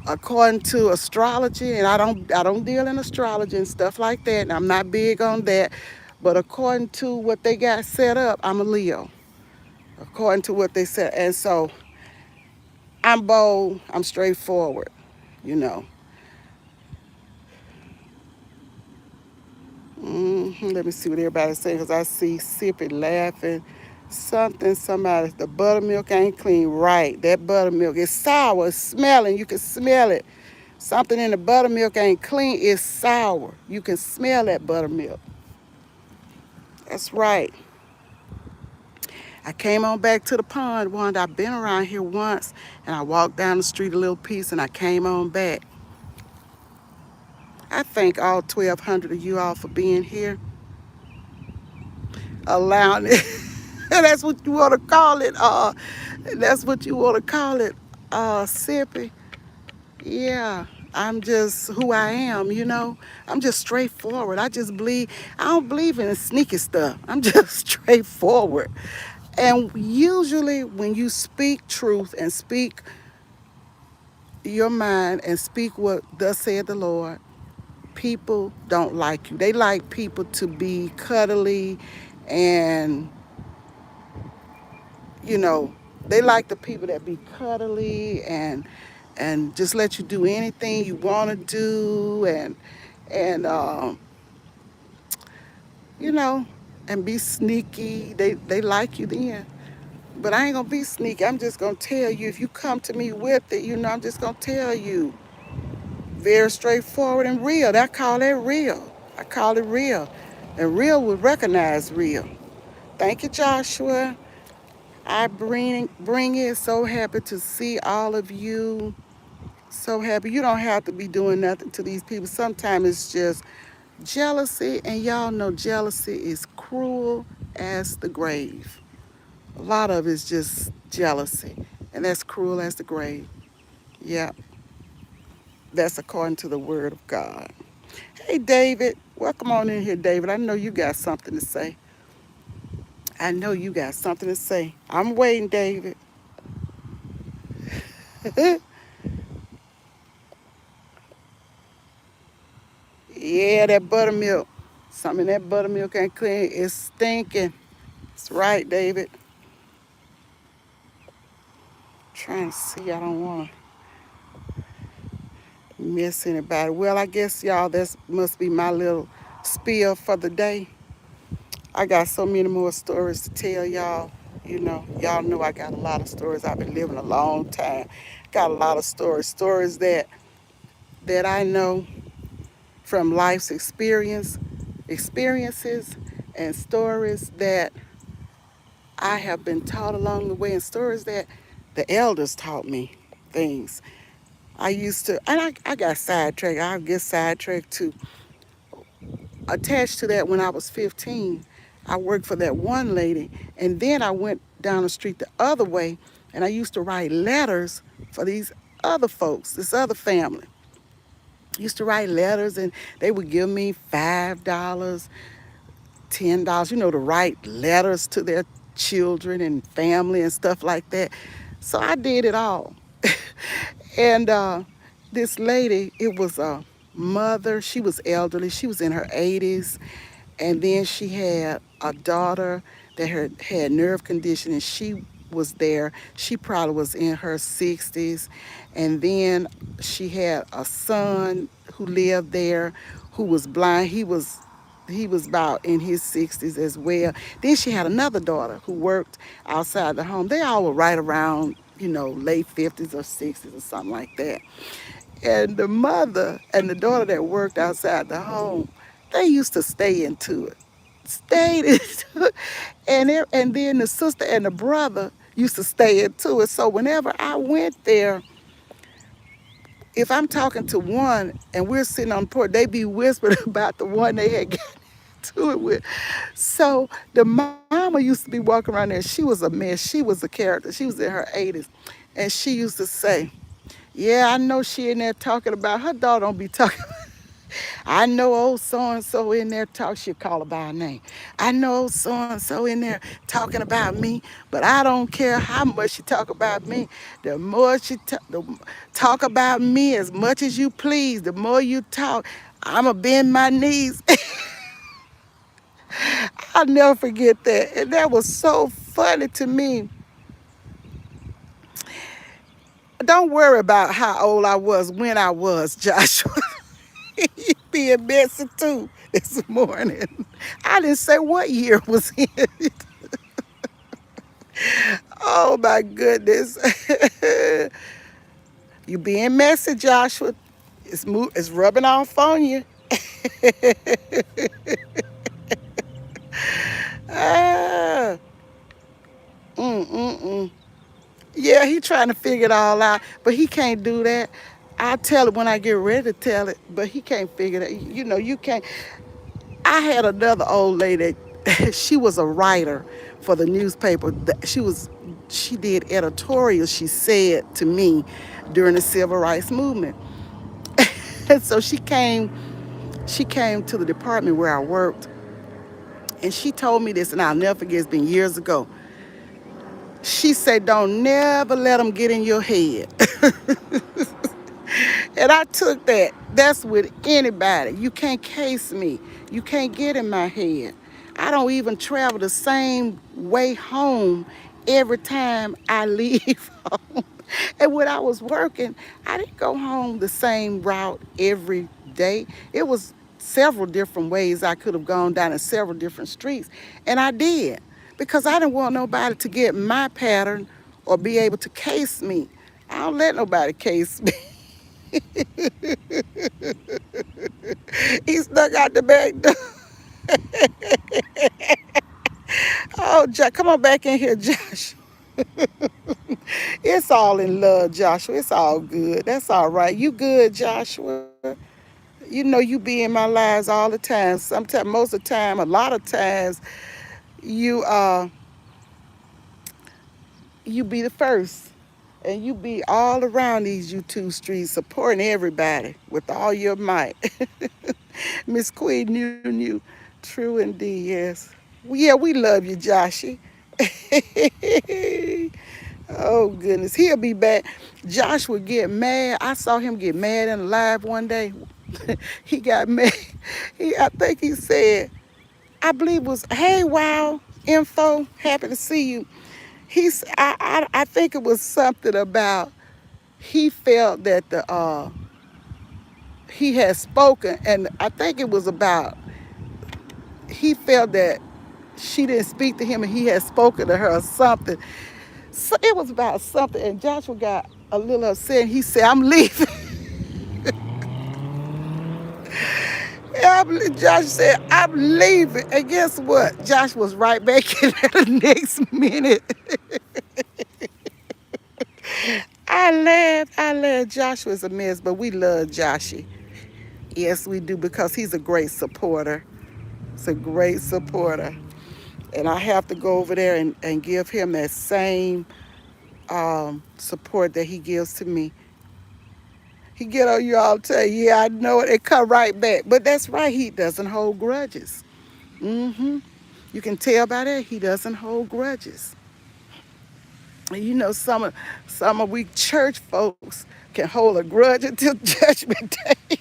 according to astrology, and I don't deal in astrology and stuff like that, and I'm not big on that. But according to what they got set up, I'm a Leo. According to what they said, and so I'm bold. I'm straightforward. You know. Let me see what everybody's saying, because I see Sippy laughing. Somebody, the buttermilk ain't clean. Right, that buttermilk is sour, it's smelling. You can smell it. Something in the buttermilk ain't clean, it's sour. You can smell that buttermilk. That's right. I came on back to the pond one. I've been around here once, and I walked down the street a little piece, and I came on back. I thank all 1,200 of you all for being here, allowing it. That's what you want to call it. That's what you want to call it. Sippy. Yeah. I'm just who I am, you know. I'm just straightforward. I don't believe in sneaky stuff. I'm just straightforward. And usually when you speak truth and speak your mind and speak what thus said the Lord, people don't like you. They like people to be cuddly and you know, they like the people that be cuddly and just let you do anything you want to do and you know, and be sneaky. They like you then. But I ain't gonna be sneaky. I'm just gonna tell you if you come to me with it, you know, I'm just gonna tell you. Very straightforward and real. I call that real. I call it real. And real will recognize real. Thank you, Joshua. I bring it. So happy to see all of you. So happy. You don't have to be doing nothing to these people. Sometimes it's just jealousy, and y'all know jealousy is cruel as the grave. A lot of it's just jealousy, and that's cruel as the grave. Yeah, that's according to the word of God. Hey, David, welcome on in here, David. I know you got something to say. I know you got something to say. I'm waiting, David. Yeah, that buttermilk. Some of that buttermilk ain't clean. It's stinking. It's right, David. Trying to see. I don't want to miss anybody. Well, I guess y'all, that must be my little spiel for the day. I got so many more stories to tell y'all. Y'all know I got a lot of stories. I've been living a long time. Got a lot of stories that I know from life's experiences, and stories that I have been taught along the way, and stories that the elders taught me things. I used to, and I got sidetracked. I'll get sidetracked too. Attached to that, when I was 15, I worked for that one lady, and then I went down the street the other way, and I used to write letters for these other folks, this other family. Used to write letters, and they would give me $5, $10, to write letters to their children and family and stuff like that. So I did it all. And this lady, it was a mother. She was elderly. She was in her 80s. And then she had a daughter that had nerve condition, and she was there. She probably was in her 60s. And then she had a son who lived there who was blind. He was about in his 60s as well. Then she had another daughter who worked outside the home. They all were right around, late 50s or 60s or something like that. And the mother and the daughter that worked outside the home, they used to stay into it. Stayed into it. And then the sister and the brother used to stay into it. So whenever I went there, if I'm talking to one and we're sitting on the porch, they be whispering about the one they had got to it with. So the mama used to be walking around there. She was a mess. She was a character. She was in her 80s. And she used to say, yeah, I know she in there talking about her daughter don't be talking. I know old so and so in there talk. She'll call her by her name. I know old so and so in there talking about me, but I don't care how much she talk about me. The more talk about me as much as you please, the more you talk, I'ma bend my knees. I'll never forget that. And that was so funny to me. Don't worry about how old I was when I was, Joshua. You being messy too this morning. I didn't say what year it was in. Oh my goodness. You being messy, Joshua. It's rubbing off on you. Ah, mm. Yeah, he trying to figure it all out, but he can't do that. I tell it when I get ready to tell it, but he can't figure it out. You can't. I had another old lady. She was a writer for the newspaper. She did editorials. She said to me during the civil rights movement. And so she came. She came to the department where I worked, and she told me this, and I'll never forget. It's been years ago. She said, "Don't never let them get in your head." And I took that. That's with anybody. You can't case me. You can't get in my head. I don't even travel the same way home every time I leave home. And when I was working, I didn't go home the same route every day. It was several different ways I could have gone down in several different streets. And I did because I didn't want nobody to get my pattern or be able to case me. I don't let nobody case me. He snuck out the back door. Oh, come on back in here, Josh. It's all in love, Joshua. It's all good. That's all right. You good, Joshua? You be in my lives all the time. Sometimes, most of the time, a lot of times, you you be the first, and you be all around these YouTube streets, supporting everybody with all your might. Miss Queen knew. True indeed, yes. Yeah, we love you, Joshy. Oh goodness, he'll be back. Josh would get mad. I saw him get mad in a live one day. He got mad. I think he said, I believe it was, "Hey, wow, info, happy to see you." I think it was something about he felt that he had spoken, and I think it was about he felt that she didn't speak to him and he had spoken to her or something. So it was about something, and Joshua got a little upset. He said, "I'm leaving." Josh said, "I'm leaving." And guess what? Josh was right back in there the next minute. I laughed. I laughed. Joshua's a mess, but we love Joshy. Yes, we do, because he's a great supporter. He's a great supporter. And I have to go over there and give him that same support that he gives to me. He get on you all the time. Yeah, I know it. It come right back. But that's right. He doesn't hold grudges. Mm-hmm. You can tell by that he doesn't hold grudges. And you know, some of we church folks can hold a grudge until Judgment Day.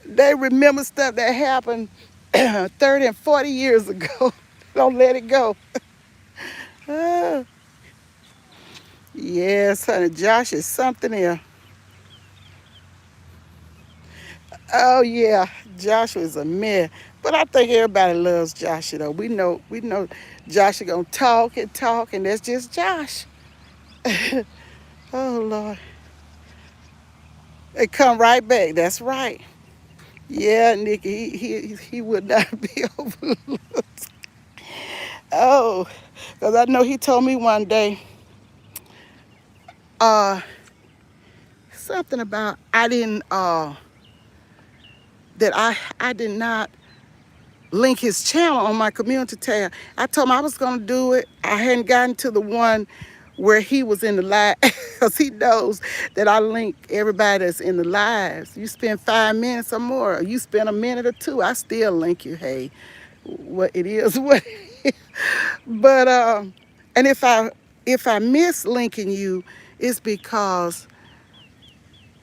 They remember stuff that happened 30 and 40 years ago. Don't let it go. Uh, yes, honey. Josh is something else. Oh yeah, Joshua is a mess. But I think everybody loves Joshua though. We know Joshua gonna talk, and that's just Josh. Oh Lord. They come right back. That's right. Yeah, Nikki, he would not be overlooked. Oh, because I know he told me one day, uh, something about I didn't that I did not link his channel on my community tab. I told him I was gonna do it. I hadn't gotten to the one where he was in the live, because he knows that I link everybody that's in the lives. You spend 5 minutes or more, or you spend a minute or two, I still link you. Hey, what it is, what it is. But and if I miss linking you, it's because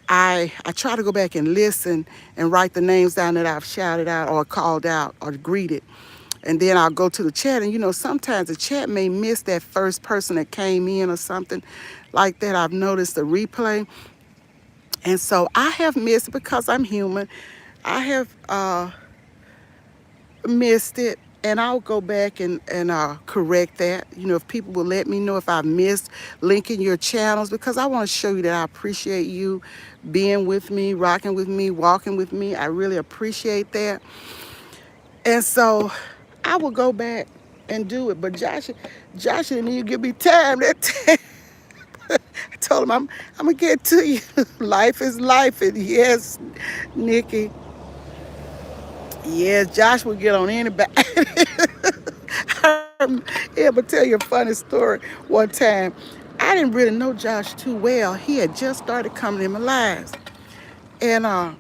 I try to go back and listen and write the names down that I've shouted out or called out or greeted. And then I'll go to the chat. And you know, sometimes the chat may miss that first person that came in or something like that. I've noticed the replay. And so I have missed, because I'm human. I have missed it. And I'll go back and correct that. You know, if people will let me know if I've missed linking your channels, because I want to show you that I appreciate you being with me, rocking with me, walking with me. I really appreciate that. And so I will go back and do it. But Josh didn't even give me time that time. I told him I'm gonna get to you. Life is life. And yes, Nikki. Yes, Josh will get on anybody. Yeah, but tell you a funny story. One time, I didn't really know Josh too well. He had just started coming in my lives. And I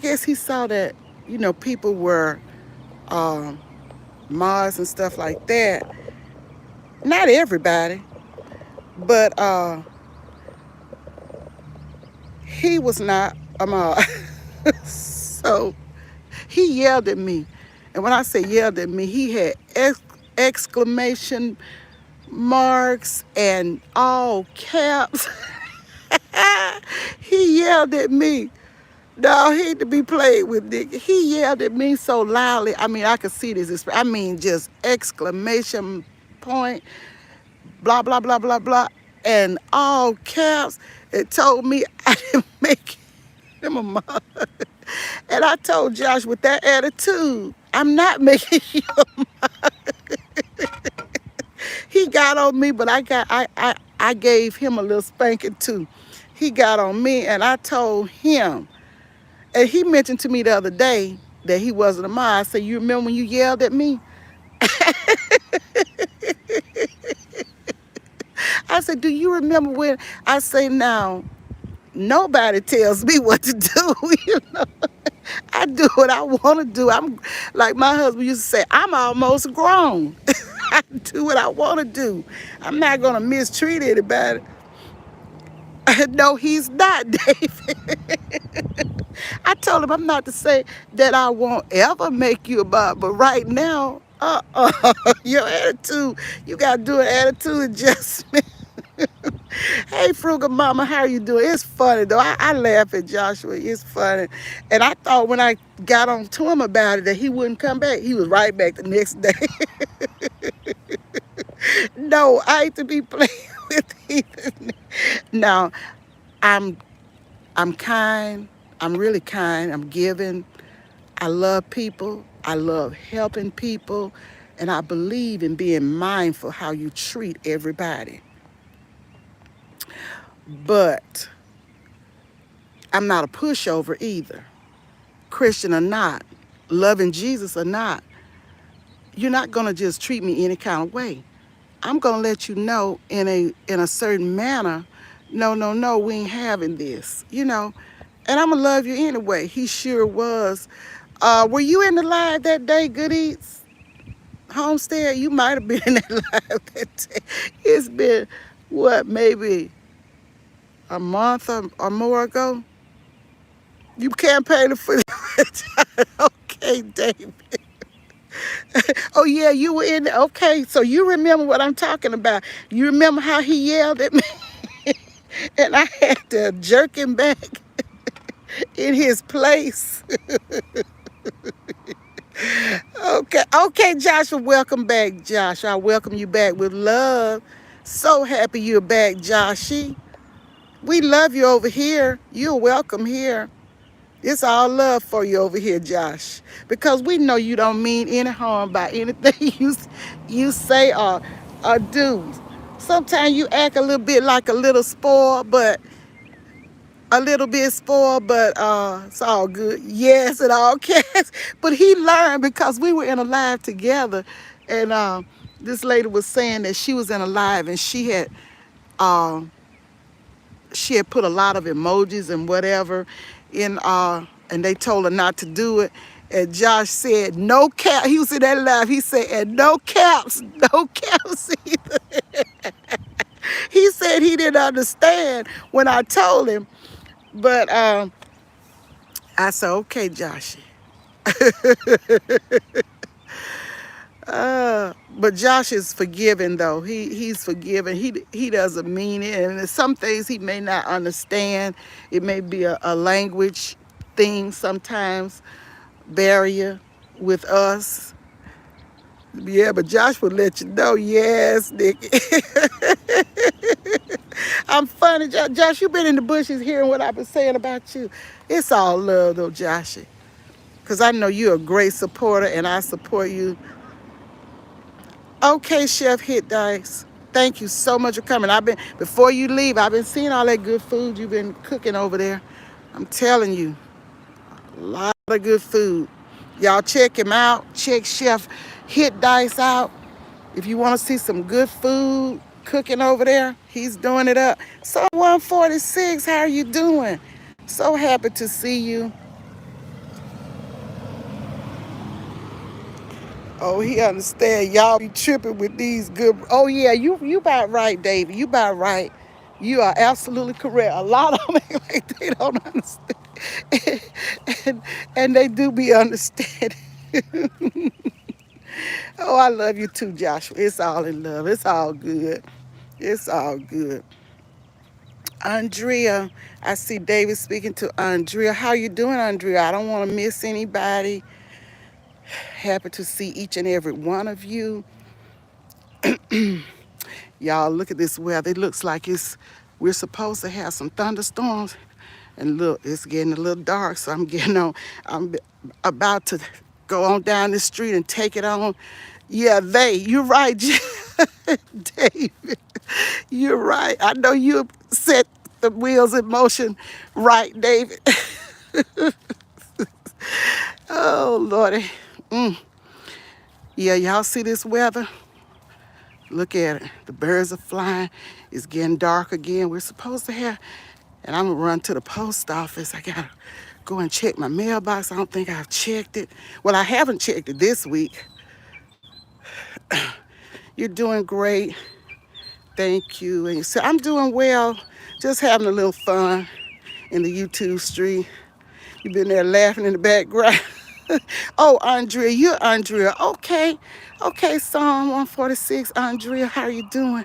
guess he saw that, you know, people were Mars and stuff like that. Not everybody, but he was not a Mars. So he yelled at me. And when I say yelled at me, he had exclamation marks and all caps. He yelled at me. No, he to be played with, Nick. He yelled at me so loudly. I mean, I could see this. I mean, just exclamation point, blah, blah, blah, blah, blah, and all caps. It told me I didn't make him a mom. And I told Josh, with that attitude, I'm not making you. He got on me, but I gave him a little spanking too. He got on me, and I told him, and he mentioned to me the other day that he wasn't a mom. I said, "You remember when you yelled at me?" I said, "Do you remember when?" I say, "Now, nobody tells me what to do." You know? I do what I want to do. I'm like my husband used to say, I'm almost grown. I do what I want to do. I'm not going to mistreat anybody. No, he's not, David. I told him I'm not to say that I won't ever make you a Bob, but right now, your attitude, you got to do an attitude adjustment. Hey, Frugal Mama, how you doing? It's funny, though. I laugh at Joshua. It's funny. And I thought when I got on to him about it that he wouldn't come back. He was right back the next day. No, I hate to be playing with Ethan. Now, I'm kind. I'm really kind. I'm giving. I love people. I love helping people. And I believe in being mindful how you treat everybody. But I'm not a pushover either. Christian or not, loving Jesus or not, you're not going to just treat me any kind of way. I'm going to let you know in a certain manner, no, we ain't having this, And I'm going to love you anyway. He sure was. Were you in the live that day, Good Eats? Homestead, you might have been in that live that day. It's been, what, maybe a month or more ago? You campaigning for okay, David. Oh yeah, you were in there. Okay, so you remember what I'm talking about. You remember how he yelled at me? And I had to jerk him back in his place. Okay, Joshua, welcome back, Josh. I welcome you back with love. So happy you're back, Joshy. We love you over here. You're welcome here. It's all love for you over here, Josh, because we know you don't mean any harm by anything you say or do. Sometimes you act a little bit like a little spoiled, but it's all good. Yes, it all cares. But he learned because we were in a live together, and this lady was saying that she was in a live and she had put a lot of emojis and whatever in and they told her not to do it. And Josh said, no cap. He was in that live. He said, and no caps either. He said he didn't understand when I told him. But I said, okay, Joshy. But Josh is forgiving, though. He's forgiving. He doesn't mean it. And there's some things he may not understand. It may be a language thing sometimes, barrier with us. Yeah, but Josh will let you know. Yes, Nikki. I'm funny, Josh. You've been in the bushes hearing what I've been saying about you. It's all love, though, Joshy. Because I know you're a great supporter, and I support you. Okay, Chef Hit Dice. Thank you so much for coming. Before you leave, I've been seeing all that good food you've been cooking over there. I'm telling you, a lot of good food. Y'all check him out. Check Chef Hit Dice out. If you want to see some good food cooking over there, he's doing it up. So 146, how are you doing? So happy to see you. Oh, he understand. Y'all be tripping with these good. Oh yeah, you about right, David. You about right. You are absolutely correct. A lot of them act like they don't understand, and they do be understanding. Oh, I love you too, Joshua. It's all in love. It's all good. It's all good. Andrea, I see David speaking to Andrea. How you doing, Andrea? I don't want to miss anybody. Happy to see each and every one of you. Y'all, look at this weather. It looks like we're supposed to have some thunderstorms. And look, it's getting a little dark, so I'm about to go on down the street and take it on. Yeah, you're right, David. You're right. I know you set the wheels in motion right, David. Oh, Lordy. Yeah, y'all see this weather? Look at it. The birds are flying. It's getting dark again. We're supposed to have, and I'm going to run to the post office. I got to go and check my mailbox. I don't think I've checked it. Well, I haven't checked it this week. You're doing great. Thank you. And you said, I'm doing well. Just having a little fun in the YouTube street. You've been there laughing in the background. Oh, Andrea, you're Andrea. Okay. Okay, Psalm 146. Andrea, how are you doing?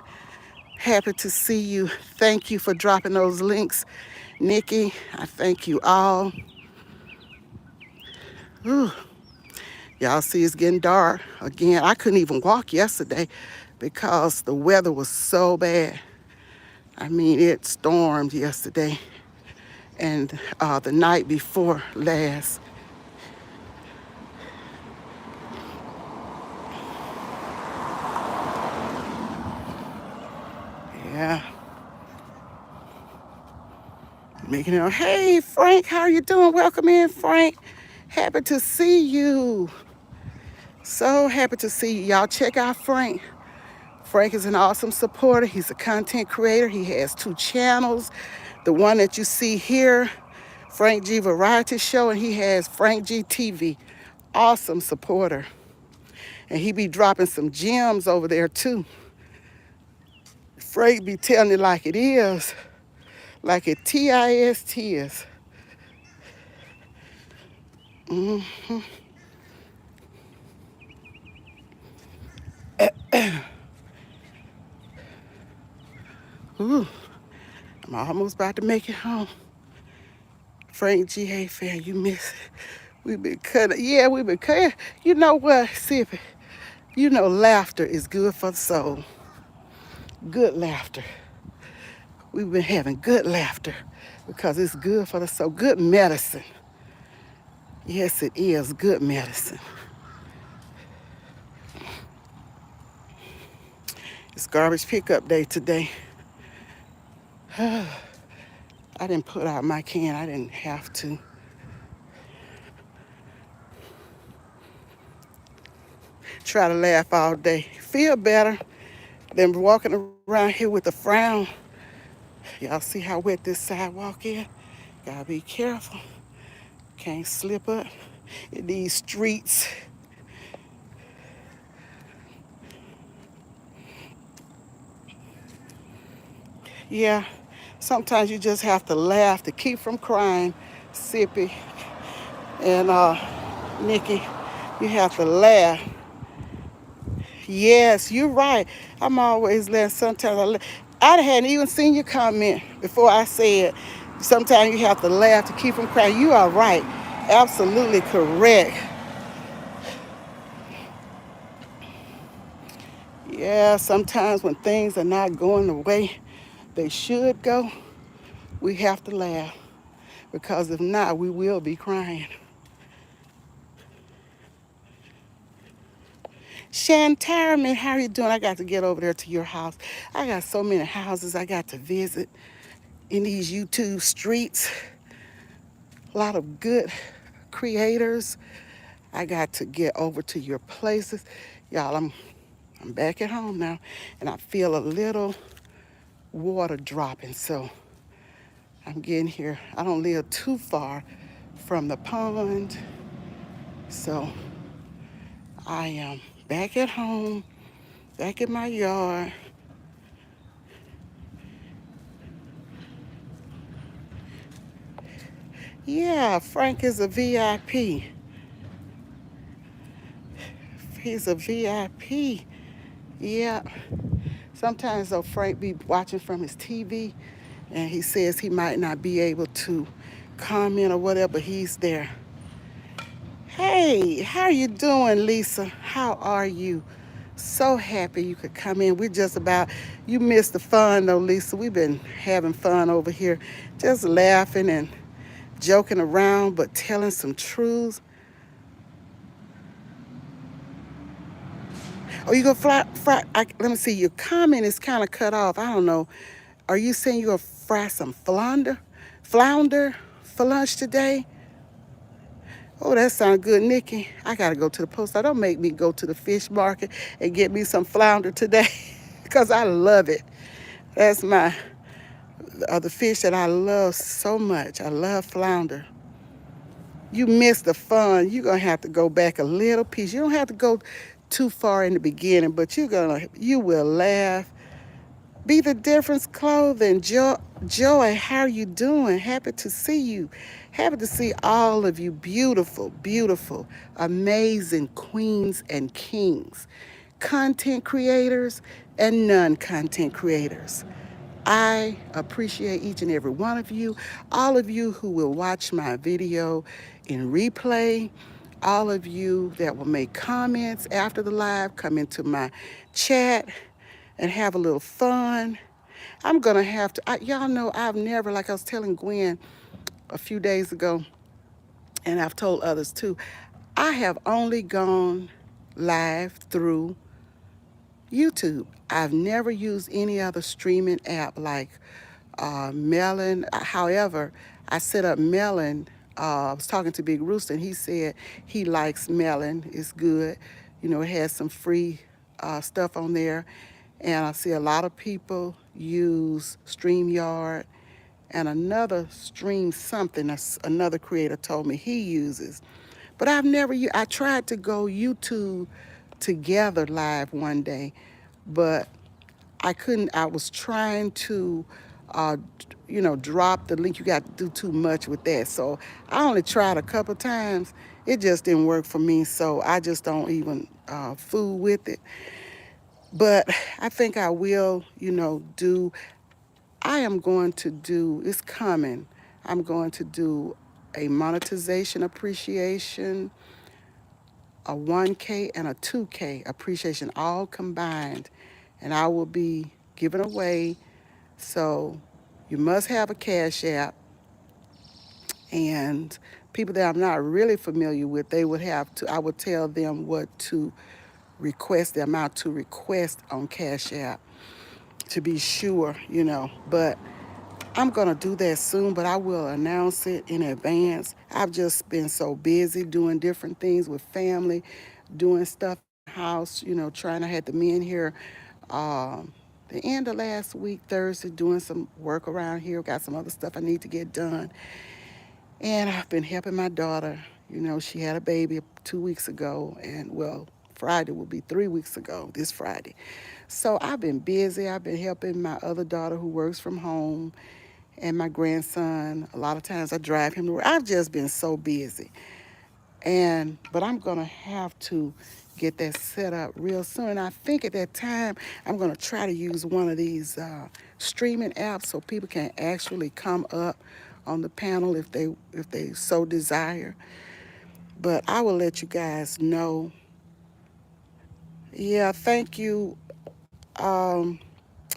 Happy to see you. Thank you for dropping those links. Nikki, I thank you all. Ooh. Y'all see it's getting dark again. I couldn't even walk yesterday because the weather was so bad. I mean, it stormed yesterday and the night before last. Yeah. Making it. Hey, Frank, how are you doing? Welcome in, Frank. Happy to see you. So happy to see you. Y'all check out Frank. Frank is an awesome supporter. He's a content creator. He has 2 channels. The one that you see here, Frank G Variety Show, and he has Frank G TV. Awesome supporter. And he be dropping some gems over there too. Frank be telling it like it is. Like it TIST is. Mm-hmm. Ooh, I'm almost about to make it home. Frank G. Hey, fan, you miss it. We been cutting. Yeah, we been cutting. You know what, Sippy? You know laughter is good for the soul. Good laughter. We've been having good laughter because it's good for the soul. Good medicine. Yes, it is good medicine. It's garbage pickup day today. I didn't put out my can. I didn't have to. Try to laugh all day. Feel better than walking around here with a frown. Y'all see how wet this sidewalk is? Gotta be careful. Can't slip up in these streets. Yeah, sometimes you just have to laugh to keep from crying, Sippy and Nikki. You have to laugh. Yes, you're right. I'm always laughing. Sometimes I hadn't even seen your comment before I said sometimes you have to laugh to keep from crying. You are right. Absolutely correct. Yeah, sometimes when things are not going the way they should go, we have to laugh. Because if not, we will be crying. Shantarman, how are you doing? I got to get over there to your house. I got so many houses I got to visit in these YouTube streets. A lot of good creators. I got to get over to your places. Y'all, I'm back at home now, and I feel a little water dropping, so I'm getting here. I don't live too far from the pond, so I am back at home, back in my yard. Yeah, Frank is a VIP. He's a VIP. Yeah. Sometimes though Frank be watching from his TV and he says he might not be able to comment or whatever, but he's there. Hey, how are you doing, Lisa? How are you? So happy you could come in. We're just about, you missed the fun though, Lisa. We've been having fun over here, just laughing and joking around, but telling some truths. Oh, you gonna let me see, your comment is kind of cut off. I don't know. Are you saying you're gonna fry some flounder for lunch today? Oh, that sounds good, Nikki. I gotta go to the post. Don't make me go to the fish market and get me some flounder today, because I love it. That's the fish that I love so much. I love flounder. you miss the fun, you're gonna have to go back a little piece. You don't have to go too far in the beginning, but you will laugh. Be the difference clothing. Joy, how are you doing? Happy to see you. Happy to see all of you beautiful, beautiful, amazing queens and kings, content creators and non-content creators. I appreciate each and every one of you, all of you who will watch my video in replay, all of you that will make comments after the live, come into my chat and have a little fun. I'm going to have to, y'all know I've never, like I was telling Gwen a few days ago, and I've told others too, I have only gone live through YouTube. I've never used any other streaming app like Melon. However, I set up Melon. I was talking to Big Rooster, and he said he likes Melon. It's good. You know, it has some free stuff on there. And I see a lot of people use StreamYard and another stream something another creator told me he uses. But I tried to go YouTube together live one day, but I couldn't. I was trying to, uh, drop the link. You got to do too much with that. So I only tried a couple times. It just didn't work for me. So I just don't even fool with it. But I think I will, I am going to do, it's coming. I'm going to do a monetization appreciation, a 1K and a 2K appreciation all combined. And I will be giving away. So you must have a Cash App. And people that I'm not really familiar with, I would tell them what to request, the amount to request on Cash App to be sure. But I'm going to do that soon, but I will announce it in advance. I've just been so busy doing different things with family, doing stuff in the house, trying to have the men here the end of last week, Thursday, doing some work around here. Got some other stuff I need to get done. And I've been helping my daughter. She had a baby 2 weeks ago, and well, Friday will be 3 weeks ago, this Friday. So I've been busy. I've been helping my other daughter who works from home and my grandson. A lot of times I drive him to work. I've just been so busy. But I'm going to have to get that set up real soon. I think at that time, I'm going to try to use one of these streaming apps so people can actually come up on the panel if they so desire. But I will let you guys know. Yeah, thank you,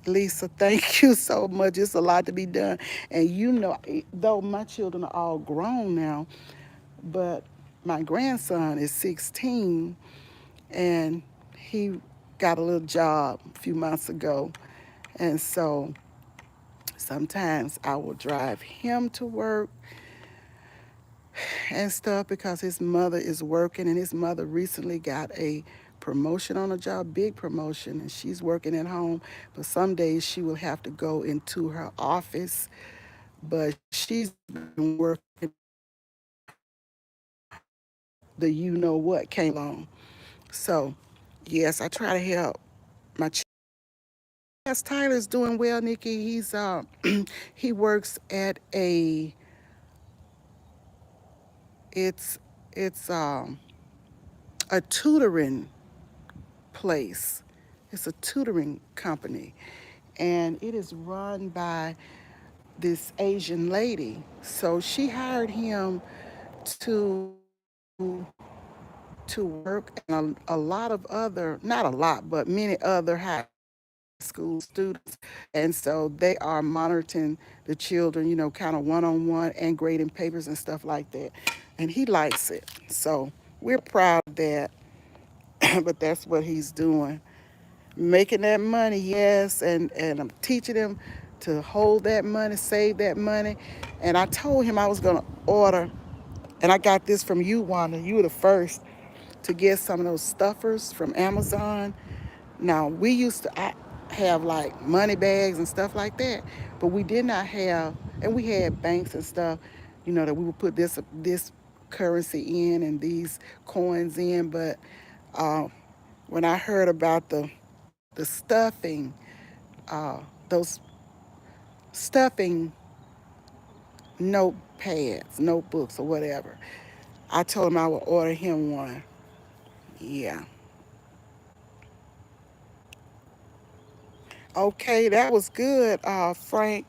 Lisa. Thank you so much. It's a lot to be done. And though my children are all grown now, but my grandson is 16 and he got a little job a few months ago. And so sometimes I will drive him to work and stuff because his mother is working, and his mother recently got a promotion on a job, big promotion, and she's working at home. But some days she will have to go into her office. But she's been working, the what came along. So, yes, I try to help my. Yes, Tyler's doing well, Nikki. He works at it's a tutoring place. It's a tutoring company, and it is run by this Asian lady. So she hired him to to work, and a lot of other, not a lot, but many other high school students. And so they are monitoring the children, kind of one-on-one and grading papers and stuff like that. And he likes it. So we're proud of that. But that's what he's doing. Making that money, yes, and I'm teaching him to hold that money, save that money. And I told him I was gonna order, and I got this from you, Wanda. You were the first to get some of those stuffers from Amazon. Now we used to have like money bags and stuff like that, but we did not have, and we had banks and stuff, that we would put this currency in and these coins in. But uh, when I heard about the stuffing, those stuffing notepads, notebooks, or whatever, I told him I would order him one. Yeah. Okay, that was good, Frank.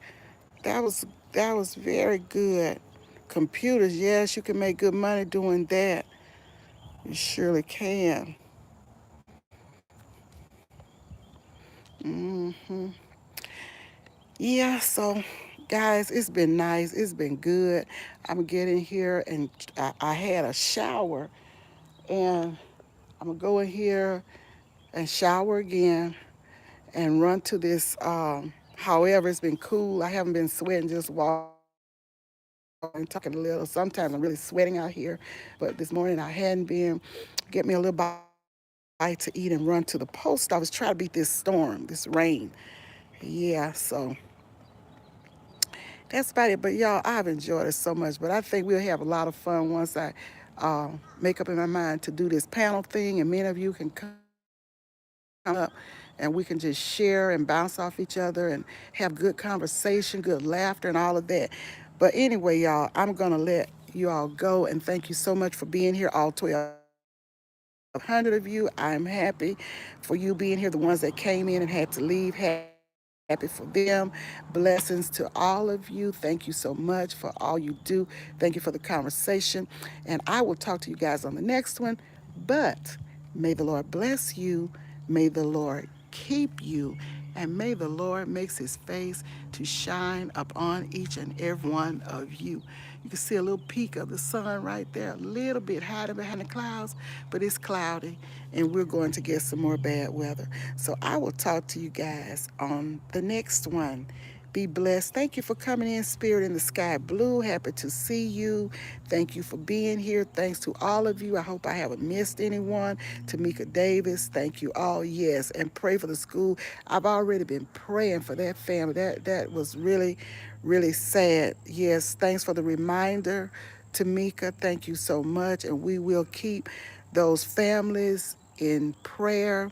That was that was very good. Computers, yes, you can make good money doing that. You surely can. Hmm. Yeah, so guys, it's been nice. It's been good. I'm getting here and I had a shower and I'm gonna go in here and shower again and run to this. However, it's been cool. I haven't been sweating, just walking and talking a little. Sometimes I'm really sweating out here, but this morning I hadn't been. Get me a little bite to eat and run to the post office. Try to beat this storm, this rain. Yeah, so that's about it. But y'all, I've enjoyed it so much. But I think we'll have a lot of fun once I make up in my mind to do this panel thing, and many of you can come up and we can just share and bounce off each other and have good conversation, good laughter, and all of that. But anyway, y'all, I'm gonna let you all go, and thank you so much for being here, all 1,200 of you. I'm happy for you being here. The ones that came in and had to leave, happy for them. Blessings to all of you. Thank you so much for all you do. Thank you for the conversation. And I will talk to you guys on the next one. But may the Lord bless you. May the Lord keep you. And may the Lord makes his face to shine upon each and every one of you. You can see a little peak of the sun right there, a little bit hiding behind the clouds, but it's cloudy and we're going to get some more bad weather. So I will talk to you guys on the next one. Be blessed. Thank you for coming in, Spirit in the Sky Blue. Happy to see you. Thank you for being here. Thanks to all of you. I hope I haven't missed anyone. Tamika Davis, thank you all. Yes, and pray for the school. I've already been praying for that family. That was really, really sad. Yes, thanks for the reminder, Tamika. Thank you so much. And we will keep those families in prayer,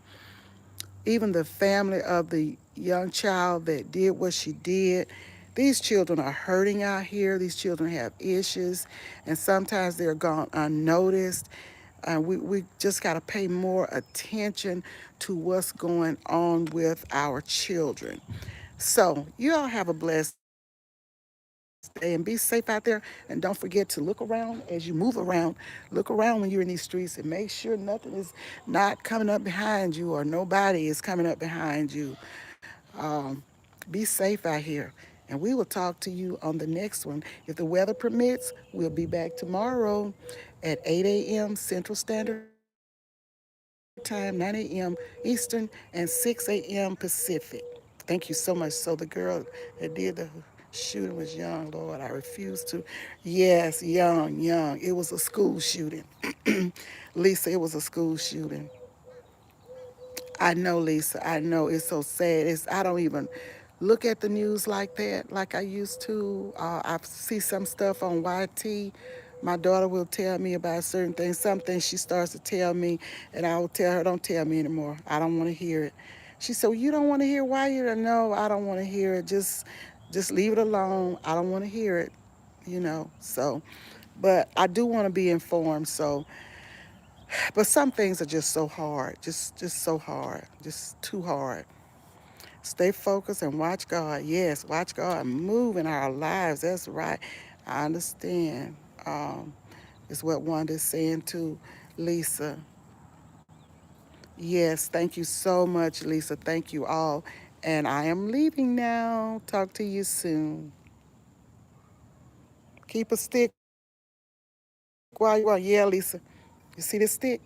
even the family of the young child that did what she did. These children are hurting out here. These children have issues, and sometimes they're gone unnoticed. We just got to pay more attention to what's going on with our children. So, you all have a blessed day and be safe out there. And don't forget to look around as you move around. Look around when you're in these streets and make sure nothing is not coming up behind you or nobody is coming up behind you. Um, be safe out here. And we will talk to you on the next one. If the weather permits, we'll be back tomorrow at 8 a.m. Central Standard Time, 9 a.m. Eastern, and 6 a.m. Pacific. Thank you so much. So the girl that did the shooting was young, Lord. I refuse to. Yes, young. It was a school shooting. Lisa, it was a school shooting. I know, Lisa. I know. It's so sad. I don't even look at the news like that, like I used to. I see some stuff on YT. My daughter will tell me about certain things. Some things she starts to tell me, and I will tell her, "Don't tell me anymore. I don't want to hear it." She said, well, "You don't want to hear why you don't know? I don't want to hear it. Just leave it alone. I don't want to hear it." So, but I do want to be informed. So but some things are just so hard, just so hard, just too hard. Stay focused and watch God. Yes, watch God move in our lives. That's right. I understand. Is what Wanda's saying too, Lisa. Yes, thank you so much, Lisa. Thank you all. And I am leaving now. Talk to you soon. Keep a stick while you are. Yeah, Lisa. You see this stick?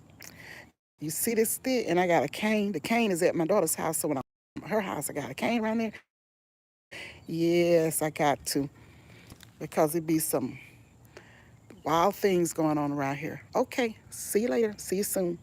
You see this stick? And I got a cane. The cane is at my daughter's house. So when I'm her house, I got a cane around there. Yes, I got to. Because it be some wild things going on around here. Okay, see you later. See you soon.